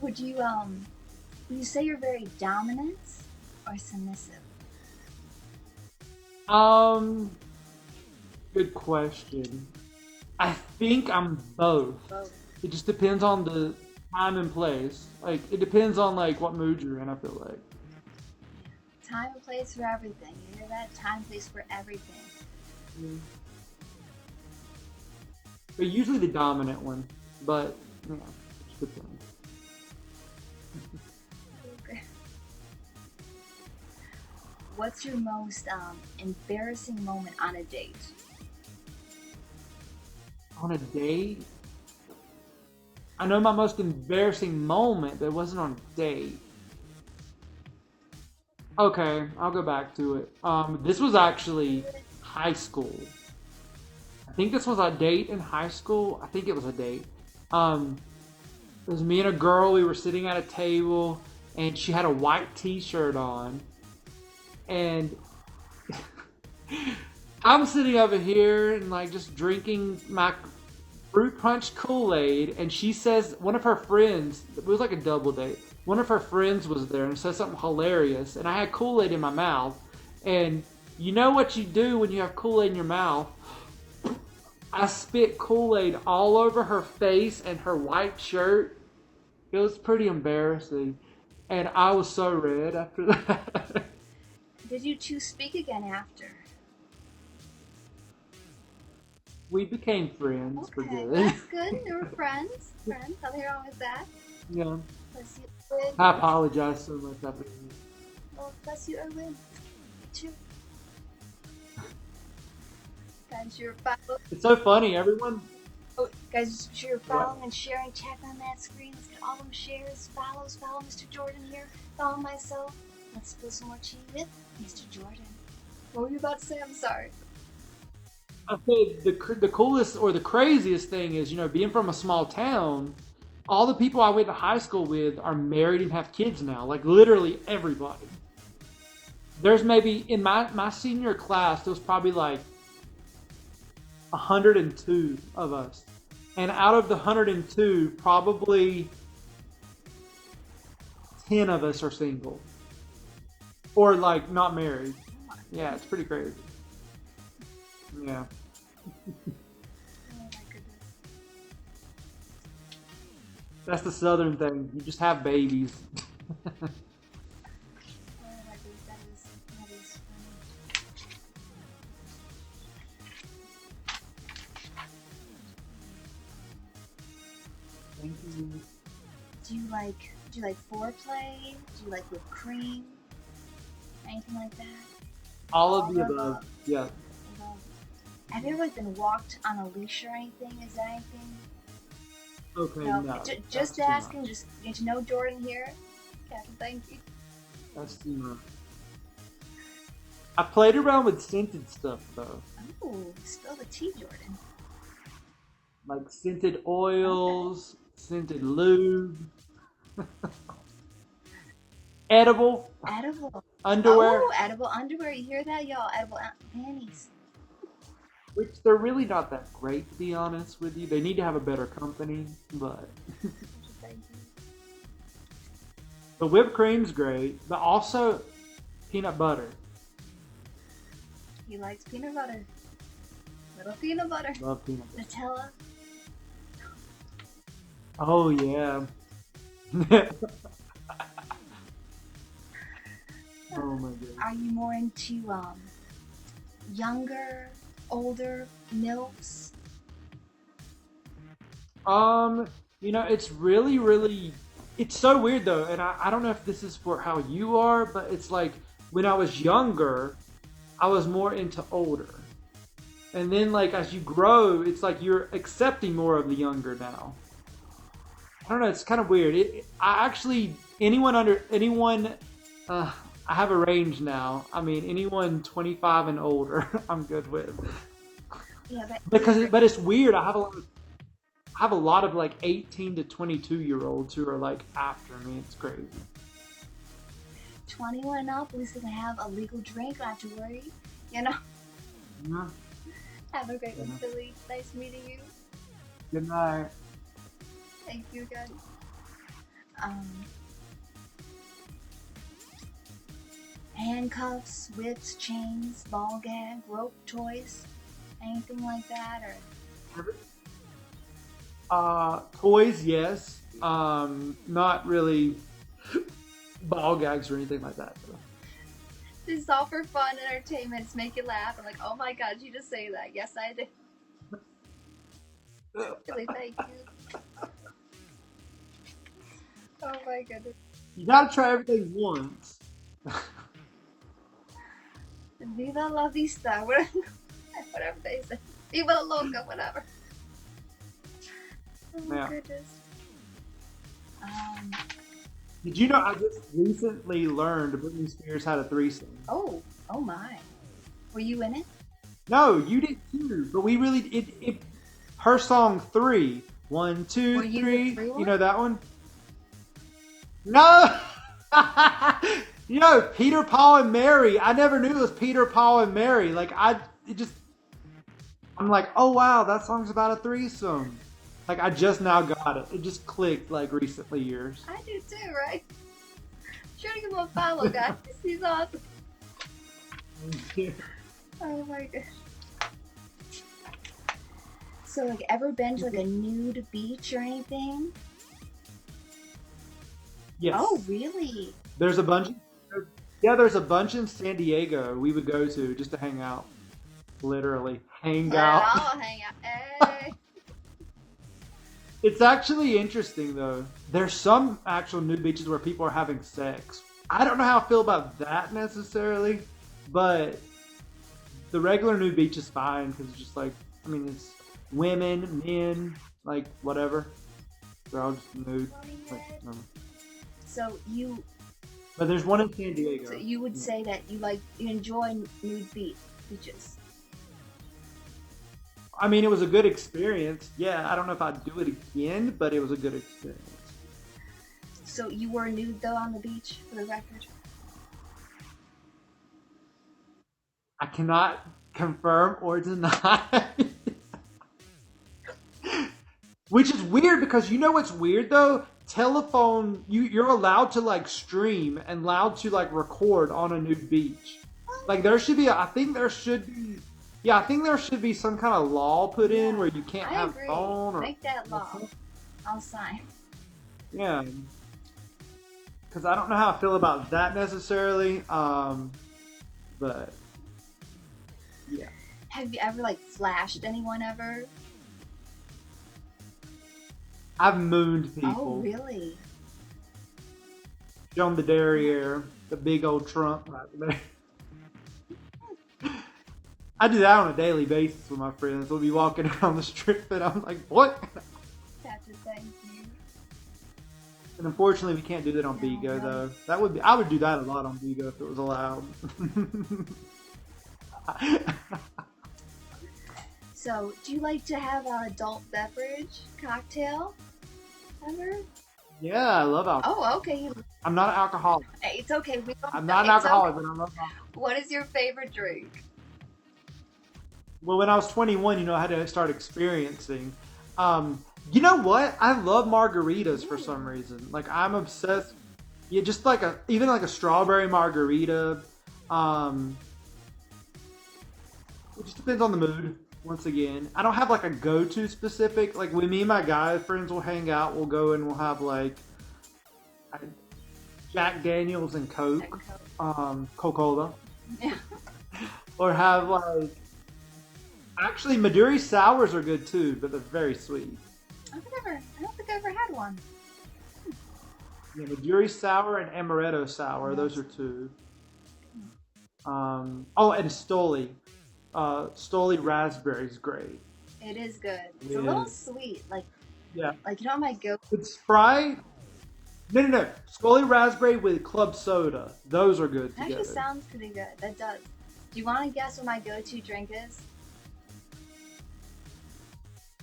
Would you say you're very dominant or submissive? Good question. I think I'm both. Both. It just depends on the time and place. Like, it depends on, like, what mood you're in, I feel like. Time and place for everything. You hear that? Time and place for everything. Yeah. But usually the dominant one. But, yeah, it's good thing. Okay. What's your most embarrassing moment on a date? On a date? I know my most embarrassing moment, but it wasn't on a date. Okay, I'll go back to it. This was actually high school. I think this was a date in high school. I think it was a date. It was me and a girl. We were sitting at a table, and she had a white T-shirt on, and I'm sitting over here and like just drinking my fruit punch Kool-Aid, and she says one of her friends. It was like a double date. One of her friends was there and said something hilarious, and I had Kool-Aid in my mouth, and you know what you do when you have Kool-Aid in your mouth? I spit Kool-Aid all over her face and her white shirt. It was pretty embarrassing, and I was so red after that. Did you two speak again after? We became friends for Okay, good. that's good. They were friends. Friends. Nothing wrong with that. Yeah. Bless you, Erwin. I apologize so much after that. Oh, bless you, Erwin. Too. Guys, you're following. It's so funny, everyone. Oh, guys, just be sure you're following and sharing. Check on that screen. Let's get all them shares, follows. Follow Mr. Jordan here. Follow myself. Let's spill some more tea with Mr. Jordan. What were you about to say? I'm sorry. I said the coolest or the craziest thing is, being from a small town, all the people I went to high school with are married and have kids now. Like, literally everybody. There's maybe, in my senior class, there was probably like 102 of us. And out of the 102, probably 10 of us are single. Or, like, not married. Yeah, it's pretty crazy. Yeah. Oh my goodness. That's the southern thing. You just have babies. Oh my goodness, that is funny. Thank you. Do you like foreplay? Do you like whipped cream? Anything like that? All of the above. Yeah. Above. Have you ever like been walked on a leash or anything? Is that anything? Okay, No. no. Just asking, just get to know Jordan here. Captain, thank you. That's too much. I played around with scented stuff though. Ooh, spill the tea, Jordan. Like scented oils, scented lube, edible Edible. underwear, Oh, edible underwear. You hear that, y'all? Edible panties. which they're really not that great to be honest with you. They need to have a better company, but Thank you. the whipped cream's great, but also peanut butter. He likes peanut butter. Little peanut butter. Love peanut butter. Nutella. Oh yeah. Oh my god. Are you more into younger, older milfs? It's really it's so weird though, and I don't know if this is for how you are, but it's like when I was younger, I was more into older. And then like as you grow, it's like you're accepting more of the younger now. I don't know, it's kind of weird. I actually I have a range now. I mean, anyone 25 and older, I'm good with. Yeah, But it's weird. I have a lot of like 18 to 22-year-olds who are like after me. It's crazy. 21 and up, at least they can have a legal drink, don't have to worry. You know? Yeah. Have a great one, Yeah. Philly. Nice meeting you. Good night. Thank you, guys. Handcuffs, whips, chains, ball gag, rope toys, anything like that, or Toys, yes. Not really ball gags or anything like that. So. this is all for fun, entertainment, to make you laugh. I'm like, oh my god, did you just say that? Yes, I did. Really, thank you. Oh my goodness. You gotta try everything once. Viva la vista, whatever they say. Viva la loca, whatever. Oh my Yeah. goodness. Did you know I just recently learned Britney Spears had a threesome? Oh my. Were you in it? No, you did too. But we really it her song 3. 1, 2, Were you 3. the free one? You know that one? No. Peter, Paul, and Mary. I never knew it was Peter, Paul, and Mary. Like I'm like, oh wow, that song's about a threesome. Like I just now got it. It just clicked like recently years. I do too, right? Sure to give him a follow, guys. He's awesome. Oh my gosh. So, like, ever been to like a nude beach or anything? Yes. Oh, really? There's a bunch. Yeah, there's a bunch in San Diego we would go to just to hang out. Literally, hang out. I'll hang out. Hey. It's actually interesting though. There's some actual nude beaches where people are having sex. I don't know how I feel about that necessarily, but the regular nude beach is fine because it's just like, I mean, it's women, men, like whatever. They're all just nude. Like, So you. But there's one in San Diego. So you would say that you enjoy nude beaches. I mean, it was a good experience. Yeah, I don't know if I'd do it again, but it was a good experience. So you were nude though on the beach, for the record. I cannot confirm or deny. Which is weird because you know what's weird though? Telephone, you're allowed to like stream and allowed to like record on a nude beach. Like there should be, I think there should be some kind of law put in where you can't have agree. phone or Make that law. I'll sign. Yeah, because I don't know how I feel about that necessarily. But yeah, Have you ever like flashed anyone ever? I've mooned Oh, people, really? shown the derriere, the big old trunk right there. I do that on a daily basis with my friends. We'll be walking around the strip, and I'm like, "What?" That's a thank you. And unfortunately, we can't do that on No, BIGO no. though. That would be I would do that a lot on BIGO if it was allowed. So, do you like to have an adult beverage cocktail ever? Yeah, I love alcohol. Oh, okay. I'm not an alcoholic. Hey, it's okay. We don't I'm know. not an It's okay. alcoholic, but I love alcohol. What is your favorite drink? Well, when I was 21, I had to start experiencing. You know what? I love margaritas for some Ooh. reason. Like I'm obsessed. Yeah, just like even like a strawberry margarita. Um, it just depends on the mood. Once again, I don't have like a go-to specific. Like when me and my guy friends will hang out, we'll go and we'll have like Jack Daniels and And Coke, Coke. Coca-Cola, Yeah. or have like actually Maduri sours are good too, but they're very sweet. I don't think I ever had one. Yeah, Maduri sour and amaretto sour. Those Yes. are two. Oh, and Stoli. Stoli raspberry is great. It is good. It's a little With sweet. yeah, Like you know my go. with Sprite. No, no, no. Stoli raspberry with club soda. Those are good It actually together. sounds pretty good. That does. Do you want to guess what my go-to drink is?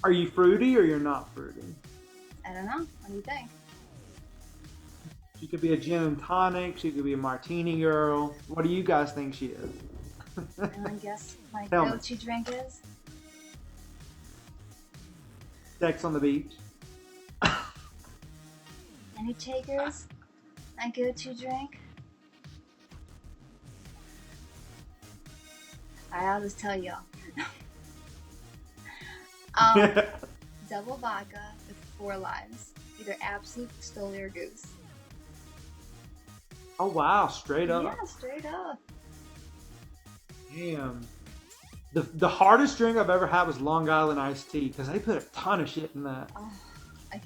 Are you fruity or you're not fruity? I don't know. What do you think? She could be a gin and tonic. She could be a martini girl. What do you guys think she is? Anyone guess what my Tell me. go-to drink is? Sex on the beach. Any takers? My go-to drink? Alright, I'll just tell y'all. um, double vodka with 4 limes. Either Absolute, Stoli, or Goose. Oh wow, straight up. Yeah, straight up. Damn. The hardest drink I've ever had was Long Island iced tea because they put a ton of shit in that. Oh, I,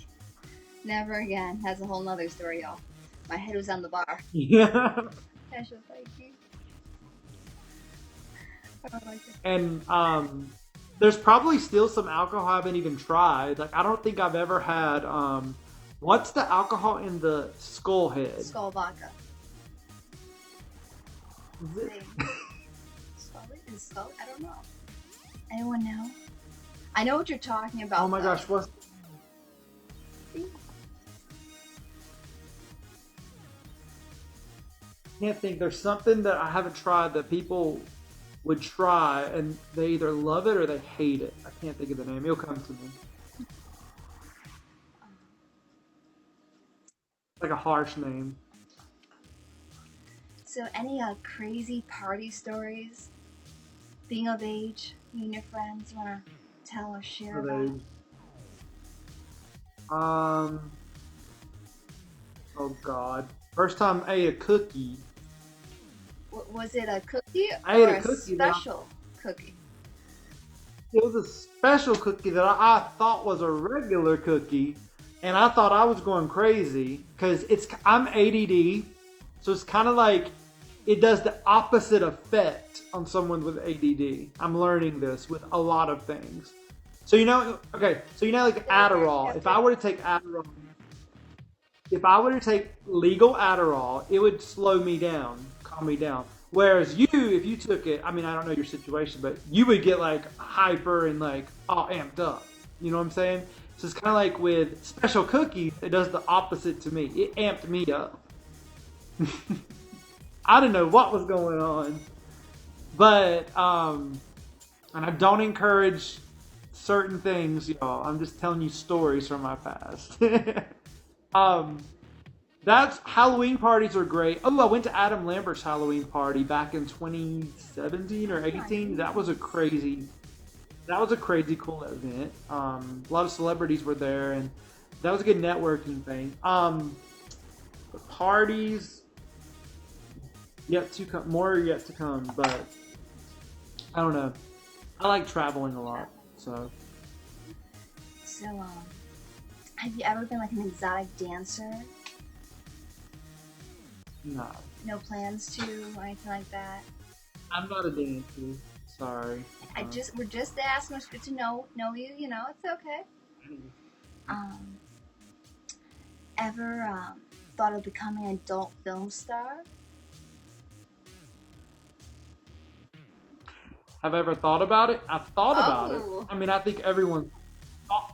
never again. That's a whole nother story, y'all. My head was on the bar. Yeah. Special thank you. Oh my God. And there's probably still some alcohol I haven't even tried. Like I don't think I've ever had what's the alcohol in the skull head? Skull vodka. Is it- Same. Skull? Is skull? I don't know. Anyone know? I know what you're talking about. Oh my though. gosh, what's can't think. There's something that I haven't tried that people would try and they either love it or they hate it. I can't think of the name. It'll come to me. It's like a harsh name. So, any crazy party stories? Being of age, you and your friends want to tell or share Of about? age. Um. Oh God. First time I ate a cookie. Was it a cookie I ate or a a cookie that special cookie? it was a special cookie that I thought was a regular cookie, and I thought I was going crazy because I'm ADD, so it's kind of like it does the opposite effect on someone with ADD. I'm learning this with a lot of things. So okay, so like Adderall. If I were to take Adderall, if I were to take legal Adderall, it would slow me down, calm me down. Whereas if you took it, I mean, I don't know your situation, but you would get like hyper and like all amped up. You know what I'm saying? So it's kind of like with special cookies, it does the opposite to me. It amped me up. I didn't know what was going on, but and I don't encourage certain things, y'all. I'm just telling you stories from my past. um, that's Halloween parties are great. Oh, I went to Adam Lambert's Halloween party back in 2017 or 18. That was a crazy cool event. A lot of celebrities were there, and That was a good networking thing. The parties yet to come, more yet to come, but I don't know. I like traveling a lot, so. So, have you ever been like an exotic dancer? No. No plans to or anything like that? I'm not a dancer. Sorry. We're just asking. It's good to know you. You know, it's okay. Ever thought of becoming an adult film star? Have I ever thought about it? I've thought about it. Oh. I mean, I think everyone.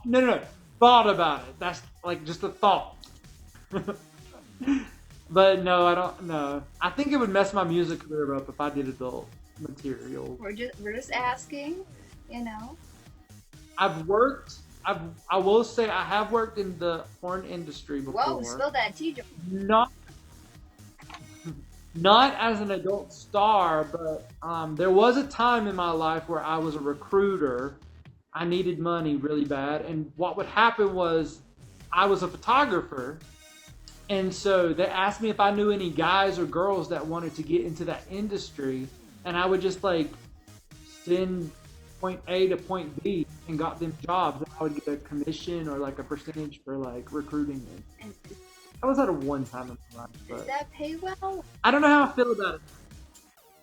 No. Thought about it. That's like just a thought. But no, I don't know. I think it would mess my music career up if I did adult material. We're just asking, you know. I will say I have worked in the porn industry before. Whoa, spill that tea. Not as an adult star, but there was a time in my life where I was a recruiter. I needed money really bad, and what would happen was I was a photographer. And so they asked me if I knew any guys or girls that wanted to get into that industry, and I would just like send point A to point B and got them jobs. And I would get a commission or like a percentage for like recruiting them. And I was at a one time in my life, does but that pay well? I don't know how I feel about it.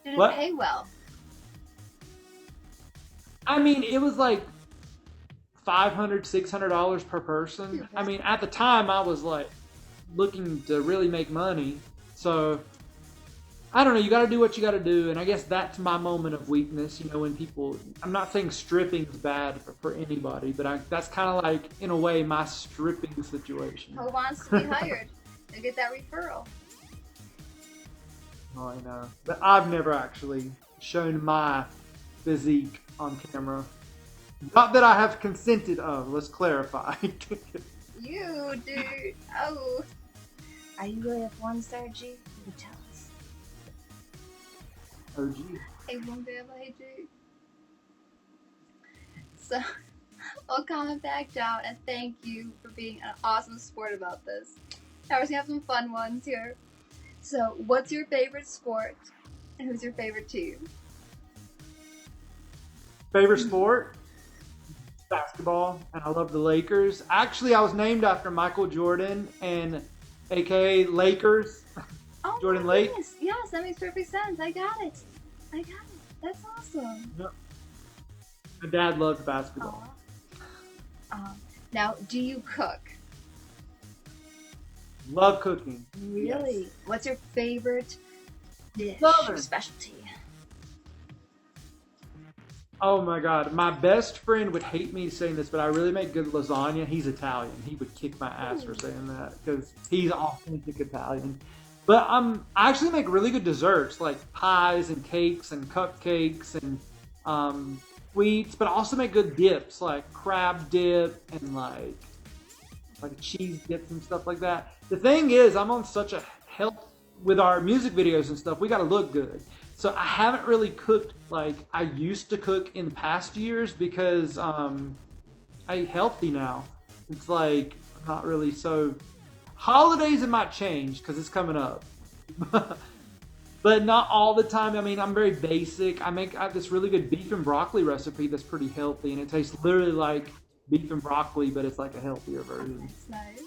Did What? it pay well? I mean, it was like $500, $600 per person. I mean, at the time I was like looking to really make money. So I don't know, you got to do what you got to do. And I guess that's my moment of weakness, you know, when people, I'm not saying stripping is bad for anybody, but that's kind of like, in a way, my stripping situation. Who wants to be hired and get that referral? Oh, I know. But I've never actually shown my physique on camera. Not that I have consented of, let's clarify. You, dude. Oh. Are you really a porn star, G? You tell us. Oh, gee. Hey, one bam, hey, G. So, I'll comment back down and thank you for being an awesome sport about this. Now we're gonna have some fun ones here. So, what's your favorite sport? And who's your favorite team? Favorite sport? Basketball, and I love the Lakers. Actually, I was named after Michael Jordan, and aka Lakers. Oh, Jordan my Lake. goodness. Yes, that makes perfect sense. I got it. That's awesome. Yep. My dad loved basketball. Now, do you cook? Love cooking. Really? Yes. What's your favorite dish Southern. or specialty? Oh my god, my best friend would hate me saying this, but I really make good lasagna. He's Italian. He would kick my ass for saying that because he's authentic Italian. But I actually make really good desserts like pies and cakes and cupcakes and sweets, but I also make good dips like crab dip and like cheese dips and stuff like that. The thing is, I'm on such a health with our music videos and stuff. We got to look good. So I haven't really cooked like I used to cook in past years because I eat healthy now. It's like not really so. Holidays it might change because it's coming up, but not all the time. I mean, I'm very basic. I have this really good beef and broccoli recipe that's pretty healthy, and it tastes literally like beef and broccoli, but it's like a healthier version. That's nice.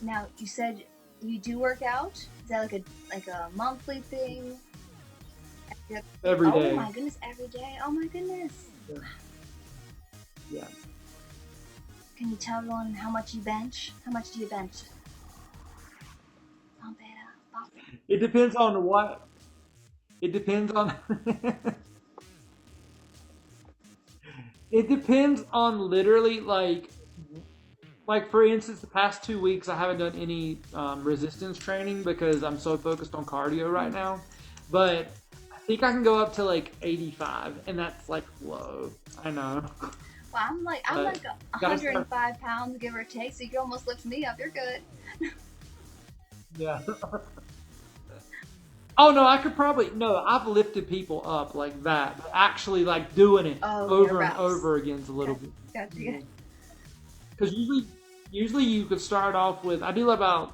Now, you said you do work out. Is that like a monthly thing? Every day. Oh my goodness, every day. Oh my goodness. Yeah. Can you tell everyone how much you bench? How much do you bench? Pump it up. It depends on what. It depends on. It depends on literally like for instance, the past 2 weeks I haven't done any resistance training because I'm so focused on cardio right now. But I think I can go up to like 85, and that's like low. I know. Well, I'm like 105 pounds, give or take, so you can almost lift me up. You're good. Yeah. Oh no, I could probably I've lifted people up like that, but actually like doing it over and over again's a little bit. Gotcha. Because usually you could start off with, I do about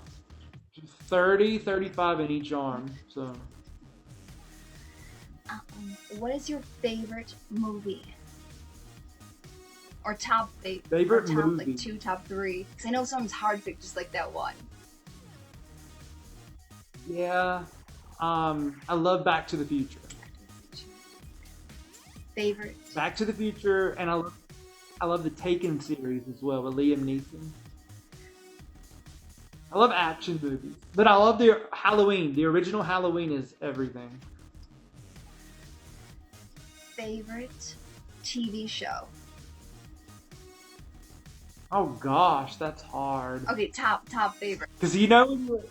30, 35 in each arm. So What is your favorite movie? Or or favorite top like movie. two, top three? Because I know sometimes hard to pick just like that one. Yeah. I love Back to the Future. Favorite? Back to the Future, and I love the Taken series as well with Liam Neeson. I love action movies, but I love the Halloween. The original Halloween is everything. Favorite TV show? Oh gosh, that's hard. Okay, top favorite. Because you know when you,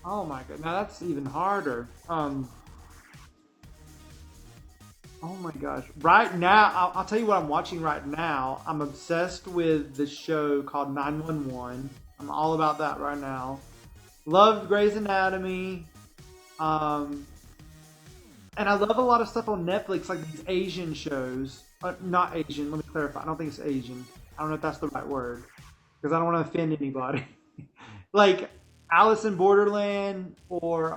oh my god, now that's even harder. Oh my gosh, right now I'll tell you what I'm watching right now. I'm obsessed with the show called 911. I'm all about that right now. Loved Grey's Anatomy. Um, and I love a lot of stuff on Netflix, like these Asian shows. Not Asian. Let me clarify. I don't think it's Asian. I don't know if that's the right word because I don't want to offend anybody. Like Alice in Borderland or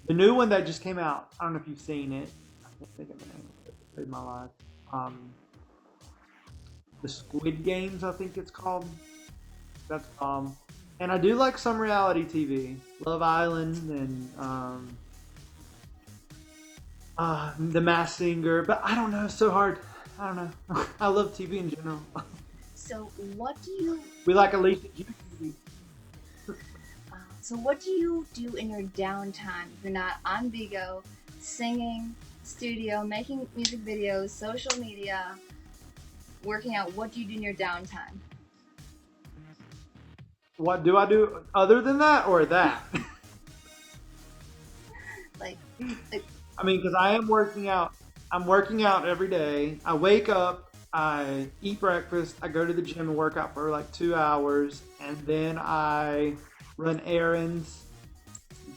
the new one that just came out. I don't know if you've seen it. I can't think of the name of it. It saved my life. The Squid Games, I think it's called. That's and I do like some reality TV, Love Island and The Masked Singer. But I don't know, it's so hard. I don't know. I love TV in general. So what do you We like Alicia G. so what do you do in your downtime if you're not on BIGO, singing, studio, making music videos, social media, working out? What do you do in your downtime? What do I do other than that or that? Like, I mean, because I am working out. I'm working out every day. I wake up, I eat breakfast, I go to the gym and work out for like 2 hours, and then I run errands,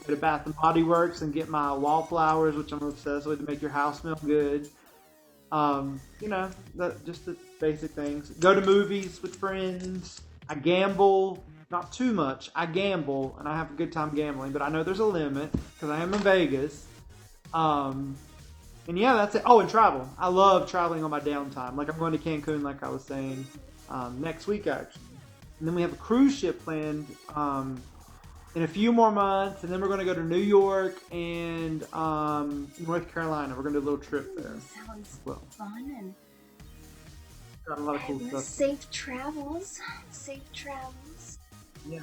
go to Bath and Body Works and get my wallflowers, which I'm obsessed with to make your house smell good. You know, just the basic things. Go to movies with friends. I gamble, not too much. I gamble, and I have a good time gambling, but I know there's a limit because I am in Vegas. Um, and yeah, that's it. Oh, and travel. I love traveling on my downtime. Like I'm going to Cancun, like I was saying, next week actually. And then we have a cruise ship planned in a few more months, and then we're going to go to New York and North Carolina. We're going to do a little trip there. sounds Well, fun and got a lot of cool stuff. safe travels. Safe travels. Yeah.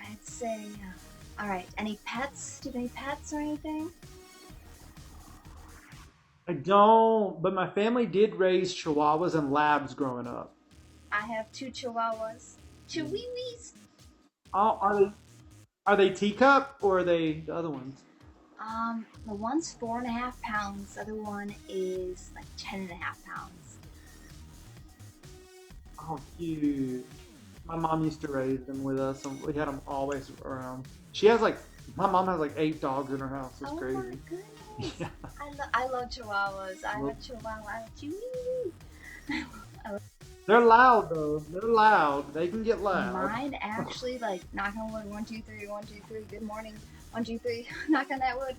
I'd say. All right. Any pets? Do you have any pets or anything? I don't, but my family did raise Chihuahuas and Labs growing up. I have two Chihuahuas. Chihuahuas. Oh, are they teacup or are they the other ones? The one's 4.5 pounds. The other one is like 10.5 pounds. Oh, cute. My mom used to raise them with us, and we had them always around. My mom has like 8 dogs in her house. It's Oh crazy. my goodness. Yeah. I love Chihuahuas. I have a Chihuahua. I have Chihuahua. They're loud though. They're loud. They can get loud. Mine actually, like, knock on wood, 1, 2, 3, 1, 2, 3, good morning, 1, 2, 3, knock on that wood.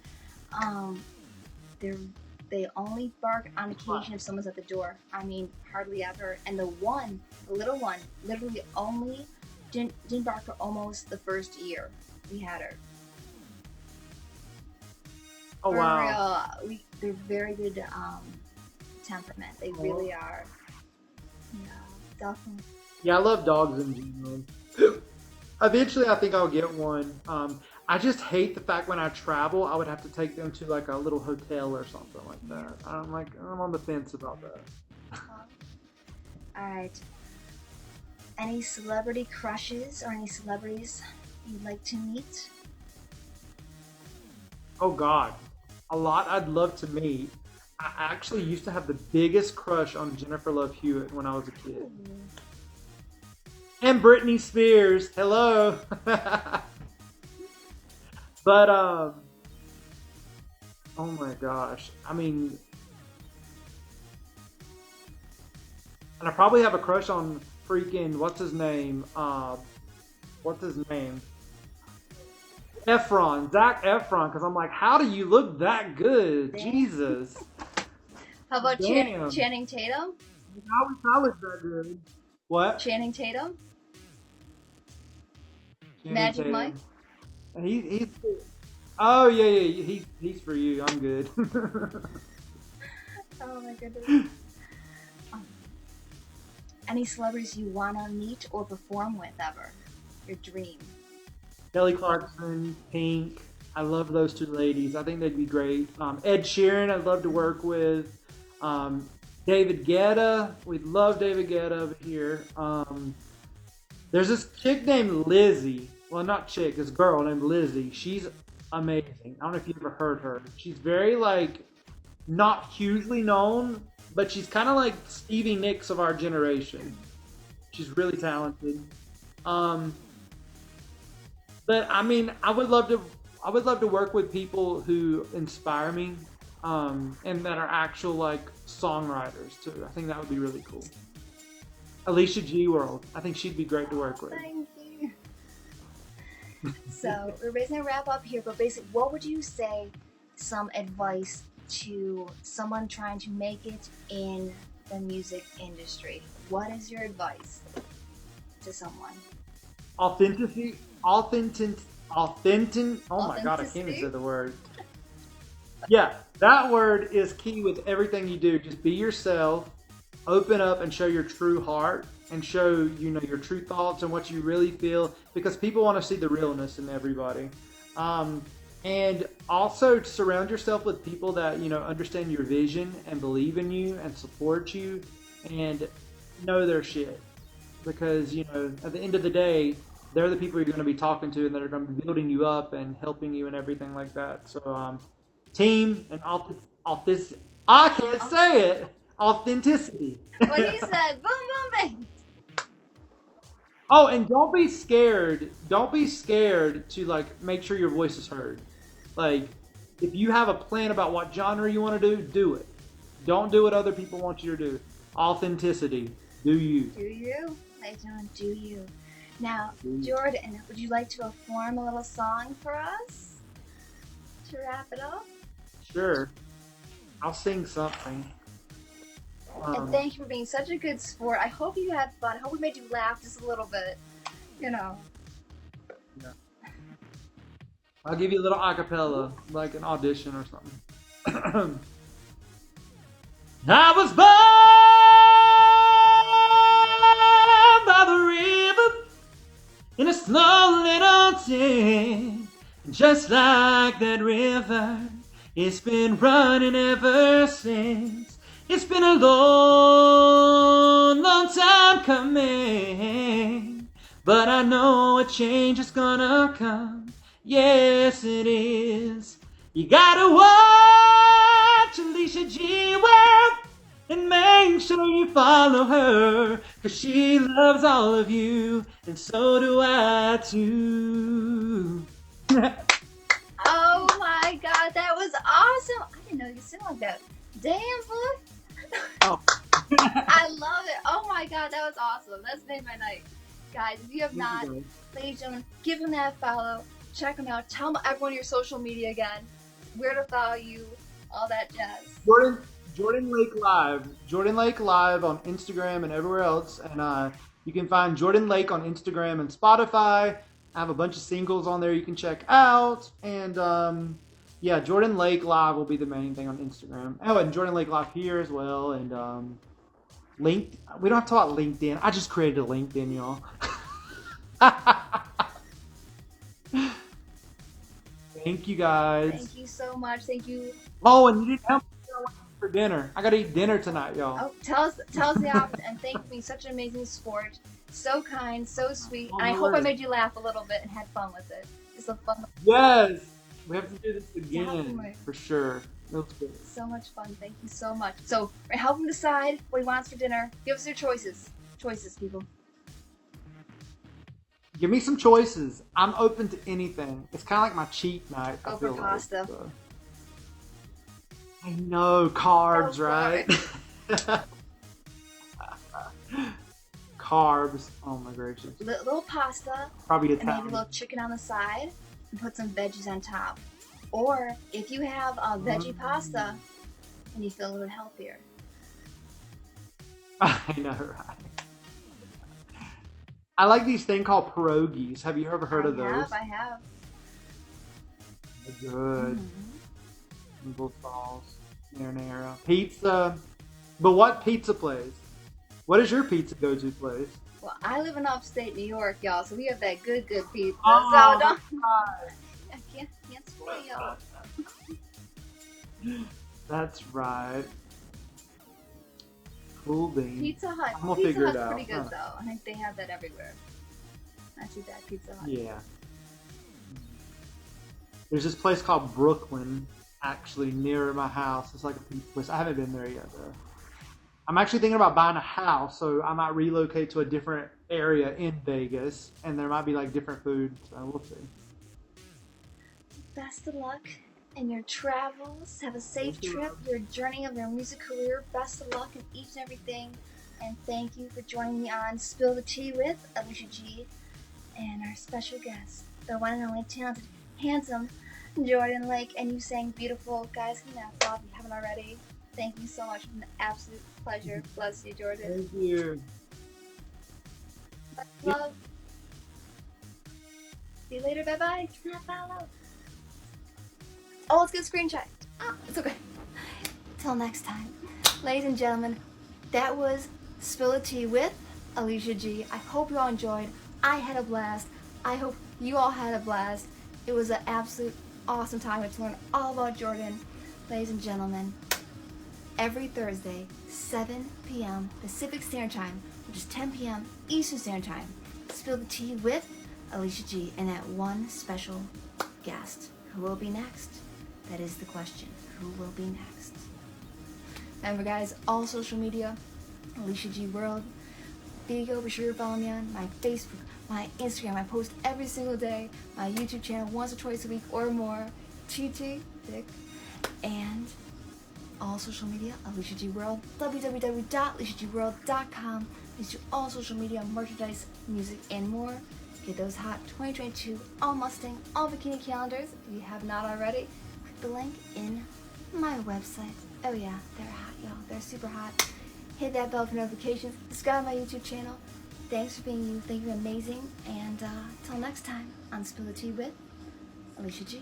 They only bark on occasion if someone's at the door. I mean, hardly ever. And the little one, literally only didn't bark for almost the first year we had her. Oh For wow. real, they're very good temperament. They really are. Yeah, definitely. Yeah, I love dogs in general. Eventually, I think I'll get one. I just hate the fact when I travel, I would have to take them to like a little hotel or something like that. I'm on the fence about that. Alright. Any celebrity crushes or any celebrities you'd like to meet? Oh God, a lot I'd love to meet. I actually used to have the biggest crush on Jennifer Love Hewitt when I was a kid. And Britney Spears. Hello. But oh my gosh. I mean, and I probably have a crush on freaking what's his name? Efron, Zac Efron, because I'm like, how do you look that good? Damn. Jesus. How about Damn. Channing Tatum? How is that good? What? Channing Tatum? Channing Magic Tatum. Mike? He's oh yeah, he's for you. I'm good. Oh my goodness. Any celebrities you want to meet or perform with ever? Your dream? Kelly Clarkson, Pink. I love those two ladies. I think they'd be great. Ed Sheeran, I'd love to work with. David Guetta, we'd love David Guetta over here. There's this chick named Lizzie. Well, not chick, this girl named Lizzie. She's amazing. I don't know if you've ever heard her. She's very like not hugely known, but she's kind of like Stevie Nicks of our generation. She's really talented. But I mean, I would love to work with people who inspire me, and that are actual like songwriters too. I think that would be really cool. AliciaGWorld. I think she'd be great to work with. Thank you. So we're basically gonna wrap up here, but basically, what would you say some advice to someone trying to make it in the music industry? What is your advice to someone? Authenticity. Oh my god, I can't even say the word. Yeah, that word is key with everything you do. Just be yourself, open up and show your true heart, and show your true thoughts and what you really feel, because people want to see the realness in everybody. And also surround yourself with people that understand your vision and believe in you and support you and know their shit, because at the end of the day, they're the people you're going to be talking to and that are going to be building you up and helping you and everything like that. So team and authenticity. I can't say it. Authenticity. What you said? Boom, boom, bang. Oh, and don't be scared. Don't be scared to like make sure your voice is heard. Like, if you have a plan about what genre you want to do it. Don't do what other people want you to do. Authenticity. Do you. Do you? I don't do you. Now, Jordan, would you like to perform a little song for us to wrap it up? Sure. I'll sing something. And thank you for being such a good sport. I hope you had fun. I hope we made you laugh just a little bit. Yeah. I'll give you a little acapella, like an audition or something. I was born by the river in a small little town. Just like that river, it's been running ever since. It's been a long, long time coming, but I know a change is gonna come. Yes, it is. You gotta watch Alicia G well and make sure you follow her, 'cause she loves all of you, and so do I too. Oh my god, that was awesome! I didn't know you could sing like that. Damn, boy! Oh. I love it. Oh my god, that was awesome. That's made my night. Guys, if you have not, ladies and gentlemen, give him that follow. Check him out. Tell everyone your social media again, where to follow you, all that jazz. Jordan Lake Live. Jordan Lake Live on Instagram and everywhere else. And you can find Jordan Lake on Instagram and Spotify. I have a bunch of singles on there you can check out. And yeah, Jordan Lake Live will be the main thing on Instagram. Oh, and Jordan Lake Live here as well. And we don't have to talk about LinkedIn. I just created a LinkedIn, y'all. Thank you guys. Thank you so much. Thank you. Oh, and you didn't help me for dinner. I gotta eat dinner tonight, y'all. Oh, tell us the opposite. And thank you for being such an amazing sport. So kind, so sweet. Oh, and I no hope I worries. made you laugh a little bit and had fun with it. It's a fun. Yes, we have to do this again Definitely. for sure. That was good. So much fun. Thank you so much. So, help him decide what he wants for dinner. Give us your choices. Choices, people. Give me some choices. I'm open to anything. It's kind of like my cheat night. Go I for feel pasta. Like, so. I know, carbs, Go for right? Carbs. Oh my gracious. Little pasta, Probably and maybe a Italian. little chicken on the side, and put some veggies on top. Or if you have a veggie pasta and you feel a little healthier. I know, right? I like these thing called pierogies. Have you ever heard of those? I have. They're good. Meatball sauce, marinara, pizza. But what pizza place? What is your pizza go-to place? Well, I live in upstate New York, y'all, so we have that good pizza. Oh, So don't. I can't spoil y'all. That's right. Cool beans. Pizza Hut. I'm gonna Pizza figure it Hut's out. pretty good though. I think they have that everywhere. Not too bad, Pizza Hut. Yeah. There's this place called Brooklyn, actually near my house. It's like a pizza place. I haven't been there yet though. I'm actually thinking about buying a house, so I might relocate to a different area in Vegas, and there might be like different food. So we'll see. Best of luck in your travels. Have a safe trip, your journey of your music career. Best of luck in each and everything. And thank you for joining me on Spill the Tea with Alicia G and our special guest, the one and only talented, handsome Jordan Lake. And you sang beautiful. Guys, can you applaud if you haven't already? Thank you so much. It's an absolute pleasure. Bless you, Jordan. Thank you. Much love. See you later. Bye-bye. Follow. Oh, let's get a screenshot. Ah, it's okay. Till next time. Ladies and gentlemen, that was Spill the Tea with Alicia G. I hope you all enjoyed. I had a blast. I hope you all had a blast. It was an absolute awesome time to learn all about Jordan. Ladies and gentlemen, every Thursday, 7 p.m. Pacific Standard Time, which is 10 p.m. Eastern Standard Time, Spill the Tea with Alicia G and that one special guest. Who will be next? That is the question. Who will be next? Remember, guys, all social media, AliciaGWorld. BIGO, be sure to follow me on my Facebook, my Instagram. I post every single day. My YouTube channel once or twice a week or more. TT, Dick. And all social media, AliciaGWorld. www.AliciaGWorld.com. Leads to all social media, merchandise, music, and more. Get those hot 2022 all Mustang, all bikini calendars if you have not already. Click the link in my website. Oh yeah, they're hot, y'all. They're super hot. Hit that bell for notifications. Subscribe to my YouTube channel. Thanks for being you. Thank you, amazing. And until next time on Spill the Tea with Alicia G.